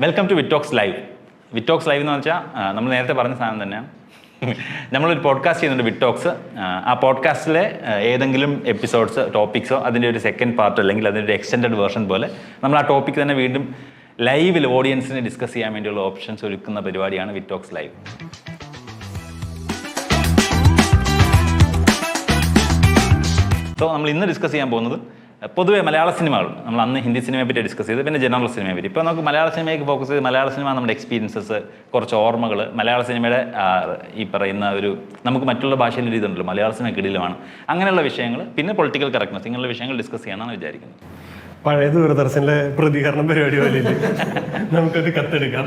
Welcome to Vitox live. Vitox live എന്ന് വെച്ചാൽ നമ്മൾ നേരത്തെ പറഞ്ഞ സാധനം തന്നെയാണ്. നമ്മളൊരു പോഡ്കാസ്റ്റ് ചെയ്യുന്നുണ്ട് വിറ്റോക്സ്. ആ പോഡ്കാസ്റ്റിലെ ഏതെങ്കിലും എപ്പിസോഡ്സ് ടോപ്പിക്സോ അതിൻ്റെ ഒരു സെക്കൻഡ് പാർട്ട് അല്ലെങ്കിൽ അതിൻ്റെ ഒരു എക്സ്റ്റെൻഡഡ് വേർഷൻ പോലെ നമ്മൾ ആ ടോപ്പിക് തന്നെ വീണ്ടും ലൈവിൽ ഓഡിയൻസിനെ ഡിസ്കസ് ചെയ്യാൻ വേണ്ടിയുള്ള ഓപ്ഷൻസ് ഒരുക്കുന്ന പരിപാടിയാണ് വിറ്റോക്സ് ലൈവ്. സോ നമ്മൾ ഇന്ന് ഡിസ്കസ് ചെയ്യാൻ പോകുന്നത് പൊതുവെ മലയാള സിനിമകൾ. നമ്മൾ അന്ന് ഹിന്ദി സിനിമയെ പറ്റി ഡിസ്കസ് ചെയ്ത്, പിന്നെ ജനറൽ സിനിമയെ പറ്റി. ഇപ്പോൾ നമുക്ക് മലയാള സിനിമയ്ക്ക് ഫോക്കസ് ചെയ്ത് മലയാള സിനിമ നമ്മുടെ എക്സ്പീരിയൻസസ്, കുറച്ച് ഓർമ്മകൾ, മലയാള സിനിമയുടെ ഈ പറയുന്ന ഒരു നമുക്ക് മറ്റുള്ള ഭാഷയിൽ ഒരു ഇതുണ്ടല്ലോ, മലയാള സിനിമ കിടിലമാണ്, അങ്ങനെയുള്ള വിഷയങ്ങൾ, പിന്നെ പൊളിറ്റിക്കൽ കറക്റ്റ്നസ്, ഇങ്ങനെയുള്ള വിഷയങ്ങൾ ഡിസ്കസ് ചെയ്യാനാണ് വിചാരിക്കുന്നത്. പഴയ ദൂരദർശനിലെ പ്രതികരണം പരിപാടി പോലെ നമുക്കൊരു കത്തെടുക്കാം.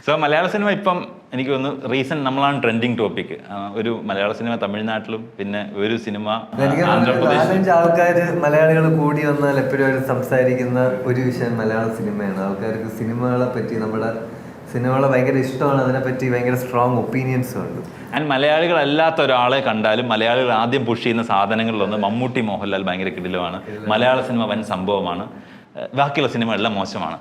സോ മലയാള സിനിമ ഇപ്പം എനിക്ക് തോന്നുന്നു റീസെന്റ് നമ്മളാണ് ട്രെൻഡിങ് ടോപ്പിക്. ഒരു മലയാള സിനിമ തമിഴ്നാട്ടിലും പിന്നെ ഒരു സിനിമ ആന്ധ്രാപ്രദേശ്. ആൾക്കാർ മലയാളികൾ കൂടി വന്നാൽ എപ്പോഴും അവർ സംസാരിക്കുന്ന ഒരു വിഷയം മലയാള സിനിമയാണ്. ആൾക്കാർക്ക് സിനിമകളെ പറ്റി, നമ്മുടെ സിനിമകളെ ഭയങ്കര ഇഷ്ടമാണ്, അതിനെപ്പറ്റി ഭയങ്കര സ്ട്രോങ് ഒപ്പീനിയൻസും ഉണ്ട്. ആൻഡ് മലയാളികളല്ലാത്ത ഒരാളെ കണ്ടാലും മലയാളികൾ ആദ്യം പുഷ് ചെയ്യുന്ന സാധനങ്ങളിലൊന്ന് മമ്മൂട്ടി, മോഹൻലാൽ ഭയങ്കര കിടിലമാണ്, മലയാള സിനിമ വൻ സംഭവമാണ്, ബാക്കിയുള്ള സിനിമ എല്ലാം മോശമാണ്.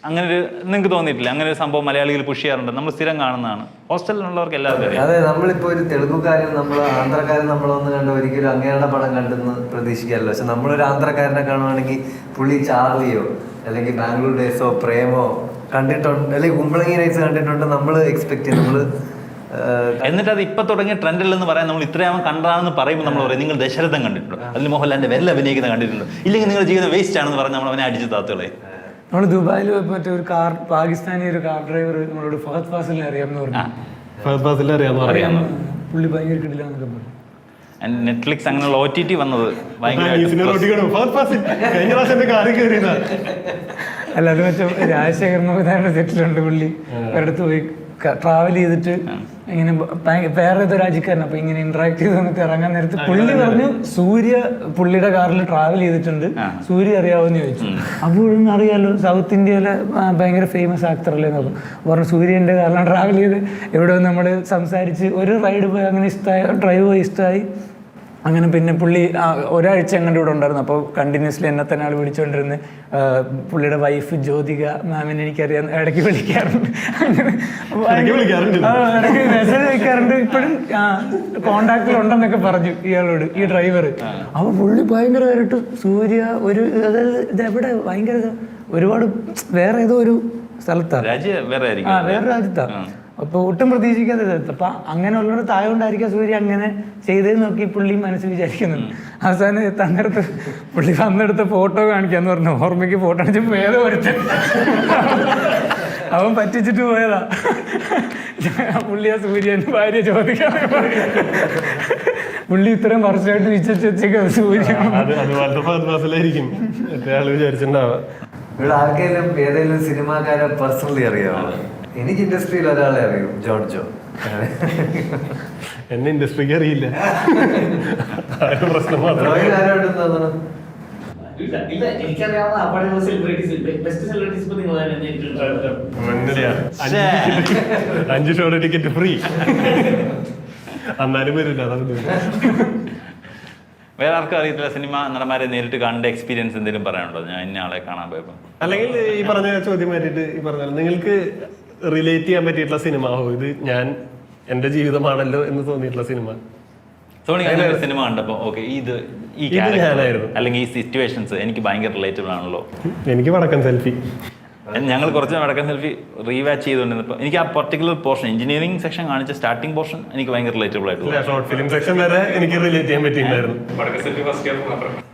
അങ്ങനെ ഒരു നിങ്ങൾക്ക് തോന്നിയിട്ടില്ല? അങ്ങനെ ഒരു സംഭവം മലയാളികൾ പുഷ് ചെയ്യാറുണ്ട്, നമ്മൾ സ്ഥിരം കാണുന്നതാണ്, ഹോസ്റ്റലിലുള്ളവർക്ക് എല്ലാവർക്കും. അതെ, നമ്മളിപ്പോൾ ഒരു തെലുങ്കുകാരും നമ്മൾ ആന്ധ്രക്കാരും നമ്മളൊന്നും കണ്ട ഒരിക്കലും അങ്ങയുടെ പടം കണ്ടെന്ന് പ്രതീക്ഷിക്കാമല്ലോ. പക്ഷെ നമ്മളൊരു ആന്ധ്രക്കാരനെ കാണുവാണെങ്കിൽ പുള്ളി ചാർലിയോ അല്ലെങ്കിൽ ബാംഗ്ലൂർ ഡേയ്സോ പ്രേമോ കണ്ടിട്ടുണ്ട്, അല്ലെങ്കിൽ കുമ്പളങ്ങി നൈറ്റ്സ് കണ്ടിട്ടുണ്ട്, നമ്മൾ എക്സ്പെക്ട് ചെയ്യും. നമ്മൾ എന്നിട്ട് അത് ഇപ്പൊ തുടങ്ങിയ ട്രെൻഡിലെന്ന് പറയാൻ നമ്മൾ ഇത്രയാവും കണ്ടാണെന്ന് പറയുമ്പോൾ നമ്മൾ പറയും നിങ്ങൾ ദശരഥം കണ്ടിട്ടുണ്ടോ, അതിൽ മോഹൻലാലിന്റെ വെല്ല അഭിനയിക്കുന്ന കണ്ടിട്ടുണ്ടോ, ഇല്ലെങ്കിൽ നിങ്ങൾ ജീവിതം വേസ്റ്റ് ആണെന്ന് പറഞ്ഞ് നമ്മൾ അവനെ അടിച്ചു താത്തുകളെ. നമ്മൾ ദുബായിൽ മറ്റേ ഒരു പാകിസ്ഥാനി ഒരു കാർ ഡ്രൈവർ നമ്മളോട് ഫഹദ് ഫാസിലിനെ അറിയാമെന്ന് പറഞ്ഞു. ഫഹദ് ഫാസിലിനെ അറിയാമെന്ന് പുള്ളി ഭയങ്കര കിടിലാന്നൊക്കെ പറഞ്ഞു. നെറ്റ്ഫ്ലിക്സ് അങ്ങനെയുള്ള OTT വന്നത് അല്ല, അത് മറ്റേ രാജശേഖർ മോഹൻലാലിന്റെ സെറ്റിലുണ്ട്. പുള്ളി ഒരിടത്ത് പോയി ട്രാവൽ ചെയ്തിട്ട് ഇങ്ങനെ വേറെ ഏതോ രാജ്യക്കാരൻ, അപ്പൊ ഇങ്ങനെ ഇന്ററാക്ട് ചെയ്ത് വന്നിട്ട് ഇറങ്ങാൻ നേരത്ത് പുള്ളി പറഞ്ഞു സൂര്യ പുള്ളിയുടെ കാറിൽ ട്രാവൽ ചെയ്തിട്ടുണ്ട്, സൂര്യ അറിയാവോന്ന് ചോദിച്ചു. അപ്പോഴൊന്നും അറിയാലോ, സൗത്ത് ഇന്ത്യയിലെ ഭയങ്കര ഫേമസ് ആക്ടർ അല്ലേ എന്നൊക്കെ പറഞ്ഞു. സൂര്യന്റെ കാറിലാണ് ട്രാവൽ ചെയ്ത് എവിടെ നമ്മൾ സംസാരിച്ച് ഒരു റൈഡ് പോയി, അങ്ങനെ ഇഷ്ടമായി, ഡ്രൈവ് പോയി ഇഷ്ടമായി. അങ്ങനെ പിന്നെ പുള്ളി ഒരാഴ്ച അങ്ങോട്ട് ഇവിടെ ഉണ്ടായിരുന്നു. അപ്പോൾ കണ്ടിന്യൂസ്ലി എന്നെ തന്നെ ആൾ വിളിച്ചുകൊണ്ടിരുന്ന് പുള്ളിയുടെ വൈഫ് ജ്യോതിക മാമിനെ എനിക്കറിയാം, ഇടയ്ക്ക് വിളിക്കാറുണ്ട്, ഇടയ്ക്ക് മെസ്സേജ് അയക്കാറുണ്ട്, ഇപ്പോഴും കോണ്ടാക്റ്റിലുണ്ടെന്നൊക്കെ പറഞ്ഞു ഇയാളോട്, ഈ ഡ്രൈവർ. അപ്പോൾ പുള്ളി ഭയങ്കരമായിട്ട് സൂര്യ ഒരു ഇതെവിടെ ഭയങ്കര ഒരുപാട് വേറെ ഏതോ ഒരു സ്ഥലത്താണ്, വേറെ രാജ്യത്താണ്. അപ്പോൾ ഒട്ടും പ്രതീക്ഷിക്കാതെ. അപ്പം അങ്ങനെ ഉള്ളൊരു താഴെണ്ടായിരിക്കാം സൂര്യ അങ്ങനെ ചെയ്തതെന്ന് നോക്കി പുള്ളി മനസ്സിൽ വിചാരിക്കുന്നുണ്ട്. അവസാനം തന്നെടുത്ത് പുള്ളി വന്നെടുത്ത ഫോട്ടോ കാണിക്കാന്ന് പറഞ്ഞു. ഓർമ്മയ്ക്ക് ഫോട്ടോ അടിച്ചപ്പോൾ ഏതോ ഒരുത്തൻ അവൻ പറ്റിച്ചിട്ട് പോയതാ. പുള്ളി ആ സൂര്യൻ്റെ ഭാര്യ ചോദിക്കാൻ പുള്ളി ഇത്രയും വർഷമായിട്ട് വിശ്വസിച്ചേക്ക സൂര്യ വിചാരിച്ചിട്ടുണ്ടാവാം. ഇവിടെ ആർക്കെങ്കിലും ഏതെങ്കിലും സിനിമാക്കാരെ പേഴ്സണലി അറിയാമോ? എനിക്ക് ഇൻഡസ്ട്രിയിൽ ഒരാളെ അറിയും, ജോൺ ജോ. എന്നെ ഇൻഡസ്ട്രിക്ക് അറിയില്ല. പ്രശ്നം അഞ്ച് ഷോയുടെ ടിക്കറ്റ് ഫ്രീ, എന്നാലും വരില്ല. വേറെ ആർക്കും അറിയത്തില്ല സിനിമ നടന്മാരെ നേരിട്ട് കണ്ട എക്സ്പീരിയൻസ് എന്തെങ്കിലും പറയാനുണ്ടോ? ഞാൻ ഇന്ന ആളെ കാണാൻ പോയപ്പോൾ, അല്ലെങ്കിൽ ഈ പറഞ്ഞ ചോദ്യം മാറ്റിയിട്ട് ഈ പറഞ്ഞ നിങ്ങൾക്ക് റിലേറ്റ് ചെയ്യാൻ പറ്റിയിട്ടുള്ള സിനിമ, ഇത് ഞാൻ എന്റെ ജീവിതമാണല്ലോ എന്ന് തോന്നിയിട്ടുള്ള സിനിമ. സിനിമ കണ്ടപ്പോ ഓക്കെ ഇത് ഈ ക്യാരക്ടർ അല്ലെങ്കിൽ ഈ സിറ്റുവേഷൻസ് എനിക്ക് ഭയങ്കര റിലേറ്റബിൾ ആണല്ലോ. എനിക്ക് വടക്കൻ സെൽഫി, ഞങ്ങൾ കുറച്ച് വടക്കൻ സെൽഫി റീവാച്ച് ചെയ്തുകൊണ്ടിരുന്നപ്പോൾ എനിക്ക് ആ പർട്ടിക്കുലർ പോർഷൻ, എഞ്ചിനീയറിംഗ് സെക്ഷൻ കാണിച്ച സ്റ്റാർട്ടിംഗ് പോർഷൻ എനിക്ക് ഭയങ്കര റിലേറ്റബിൾ ആയിട്ടുള്ള ഷോർട്ട് ഫിലിം സെക്ഷൻ വരെ എനിക്ക് റിലേറ്റ് ചെയ്യാൻ പറ്റിയിട്ടുണ്ടായിരുന്നു.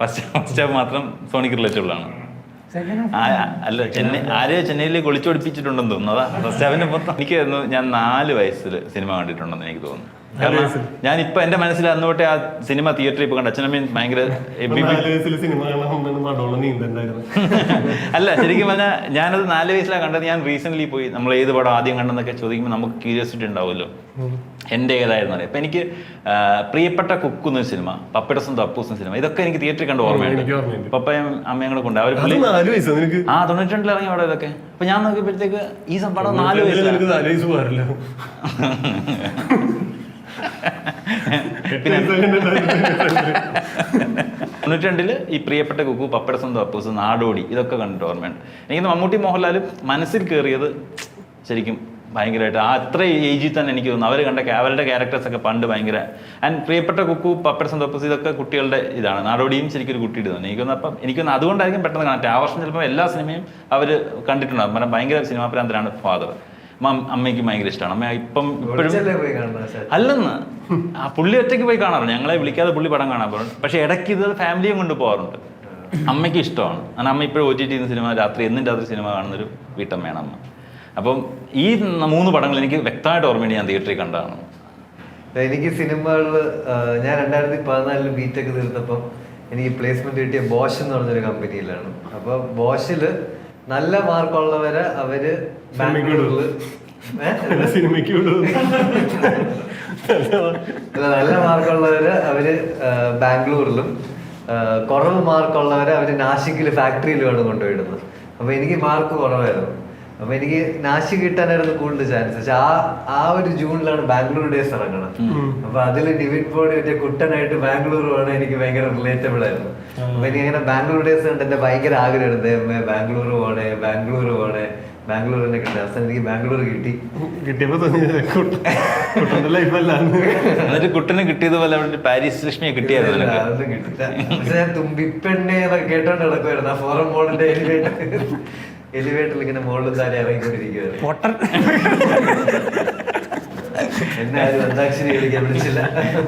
ഫസ്റ്റ് ഹാഫ് മാത്രം സോണിക്ക് റിലേറ്റബിൾ ആണ്. അല്ല, ആരെയോ ചെന്നൈയിലേക്ക് ഒളിച്ചോടിപ്പിച്ചിട്ടുണ്ടെന്ന് തോന്നുന്നു. അതാ ഫസ്റ്റ് ഹാഫിന്റെ മൊത്തം. എനിക്ക് തോന്നുന്നു ഞാൻ 4 വയസ്സിൽ സിനിമ കണ്ടിട്ടുണ്ടെന്ന് എനിക്ക് തോന്നുന്നു. കാരണം ഞാനിപ്പോൾ എൻ്റെ മനസ്സിൽ അന്നോട്ടെ ആ സിനിമ തിയേറ്ററിൽ ഇപ്പോൾ കണ്ട അച്ഛനമ്മയും ഭയങ്കര അല്ല, ശരിക്കും പറഞ്ഞാൽ ഞാനത് 4 വയസ്സിലാണ് കണ്ടത്. ഞാൻ റീസെൻ്റ്ലി പോയി നമ്മൾ ഏത് പടം ആദ്യം കണ്ടെന്നൊക്കെ ചോദിക്കുമ്പോൾ നമുക്ക് ക്യൂരിയോസിറ്റി ഉണ്ടാവുമല്ലോ, എൻ്റെ ഏതായിരുന്നു അറിയാം. അപ്പം എനിക്ക് പ്രിയപ്പെട്ട കുക്കു എന്നൊരു സിനിമ, പപ്പയുടെ സ്വന്തം അപ്പൂസ് സിനിമ, ഇതൊക്കെ എനിക്ക് തിയേറ്ററിൽ കണ്ട് ഓർമ്മയുണ്ട്. പപ്പയും അമ്മയും കൂടെ കൊണ്ട് അവർ 92 ഇറങ്ങി അവിടെ ഇതൊക്കെ. അപ്പം ഞാൻ നോക്കിയപ്പോഴത്തേക്ക് ഈ പടം 4 വയസ്സ് പിന്നെ 92 ഈ പ്രിയപ്പെട്ട കുക്കു, പപ്പടസന്ത അപ്പൂസ്, നാടോടി, ഇതൊക്കെ കണ്ടിട്ട് ഓർമ്മയുണ്ട്. എനിക്ക് മമ്മൂട്ടി മോഹൻലാലും മനസ്സിൽ കയറിയത് ശരിക്കും ഭയങ്കരമായിട്ട് അത്ര ഏജിൽ തന്നെ എനിക്ക് തോന്നുന്നു. അവർ കണ്ട അവരുടെ ക്യാരക്ടേഴ്സൊക്കെ പണ്ട് ഭയങ്കര. ആൻഡ് പ്രിയപ്പെട്ട കുക്കു, പപ്പടസന്ത അപ്പൂസ് ഇതൊക്കെ കുട്ടികളുടെ ഇതാണ്. നാടോടിയും ശരിക്കും ഒരു കുട്ടിയുടെ തന്നെ എനിക്കൊന്ന്. അപ്പം എനിക്കൊന്ന് അതുകൊണ്ടായിരിക്കും പെട്ടെന്ന് കണക്ട്. ആ വർഷം ചിലപ്പോൾ എല്ലാ സിനിമയും അവർ കണ്ടിട്ടുണ്ടാകും. കാരണം ഭയങ്കര സിനിമാ പ്രാന്തരാണ് ഫാദർ. അമ്മയ്ക്ക് ഭയങ്കര ഇഷ്ടമാണ്. അമ്മ ഇപ്പോഴും അല്ലെന്ന് ആ പുള്ളി ഒറ്റയ്ക്ക് പോയി കാണാറുണ്ട്. ഞങ്ങളെ വിളിക്കാതെ പുള്ളി പടം കാണാൻ പോകുന്നുണ്ട്. പക്ഷെ ഇടയ്ക്ക് ഇത് ഫാമിലിയും കൊണ്ട് പോകാറുണ്ട്. അമ്മയ്ക്ക് ഇഷ്ടമാണ്. കാരണം അമ്മ ഇപ്പോഴും OTT സിനിമ എന്നും രാത്രി സിനിമ കാണുന്നൊരു വീട്ടമ്മയാണ് അമ്മ. അപ്പം ഈ 3 പടങ്ങൾ എനിക്ക് വ്യക്തമായിട്ട് ഓർമ്മയുണ്ട് ഞാൻ തിയേറ്ററിൽ കണ്ടതാണ്. എനിക്ക് സിനിമകളിൽ ഞാൻ 2014 ബിടെക് തീർത്തപ്പം എനിക്ക് പ്ലേസ്മെന്റ് കിട്ടിയ ബോഷ് എന്ന് പറഞ്ഞൊരു കമ്പനിയിലാണ്. അപ്പൊ ബോഷില് നല്ല മാർക്കുള്ളവരെ അവര് ബാംഗ്ലൂരില് നല്ല മാർക്കുള്ളവര് അവര് ബാംഗ്ലൂരിലും കുറവ് മാർക്കുള്ളവരെ അവര് നാഷിക്കില് ഫാക്ടറിയിലുമാണ് കൊണ്ടുപോയിടുന്നത്. അപ്പൊ എനിക്ക് മാർക്ക് കുറവായിരുന്നു. അപ്പൊ എനിക്ക് നാശി കിട്ടാനായിരുന്നു കൂടുതൽ ചാൻസ്. പക്ഷെ ആ ഒരു ജൂണിലാണ് ബാംഗ്ലൂർ ഡേയ്സ് ഇറങ്ങണം. അപ്പൊ അതില് ഡിവിഡ് ബോഡി മറ്റേ കുട്ടനായിട്ട് ബാംഗ്ലൂർ പോകണ എനിക്ക് ഭയങ്കര റിലേറ്റബിൾ ആയിരുന്നു. അപ്പൊ എനിക്ക് അങ്ങനെ ബാംഗ്ലൂർ ഡേയ്സ് കണ്ട് എന്റെ ഭയങ്കര ആഗ്രഹമായിരുന്നു, ബാംഗ്ലൂർ പോണേ ബാംഗ്ലൂർ തന്നെ കിട്ടി. അവസാനം എനിക്ക് ബാംഗ്ലൂർ കിട്ടിയപ്പോ ലൈഫല്ല. എന്നിട്ട് കുട്ടനെ കിട്ടിയതുപോലെ പാരീസ് ലക്ഷ്മിയെ കിട്ടിയായിരുന്നു. അതൊന്നും കിട്ടില്ല. പക്ഷെ ഞാൻ തുമ്പിപ്പെണ്ണെ കേട്ടോണ്ട് കിടക്കുമായിരുന്നു. ആ ഫോറം മോളിന്റെ എലിവേറ്ററിൽ ഇങ്ങനെ മുകളിൽ താഴെ ഇറങ്ങിക്കൊണ്ടിരിക്കുകയാണ്. എന്നെ ആരും അന്താക്ഷരി കളിക്കാൻ വിളിച്ചില്ല.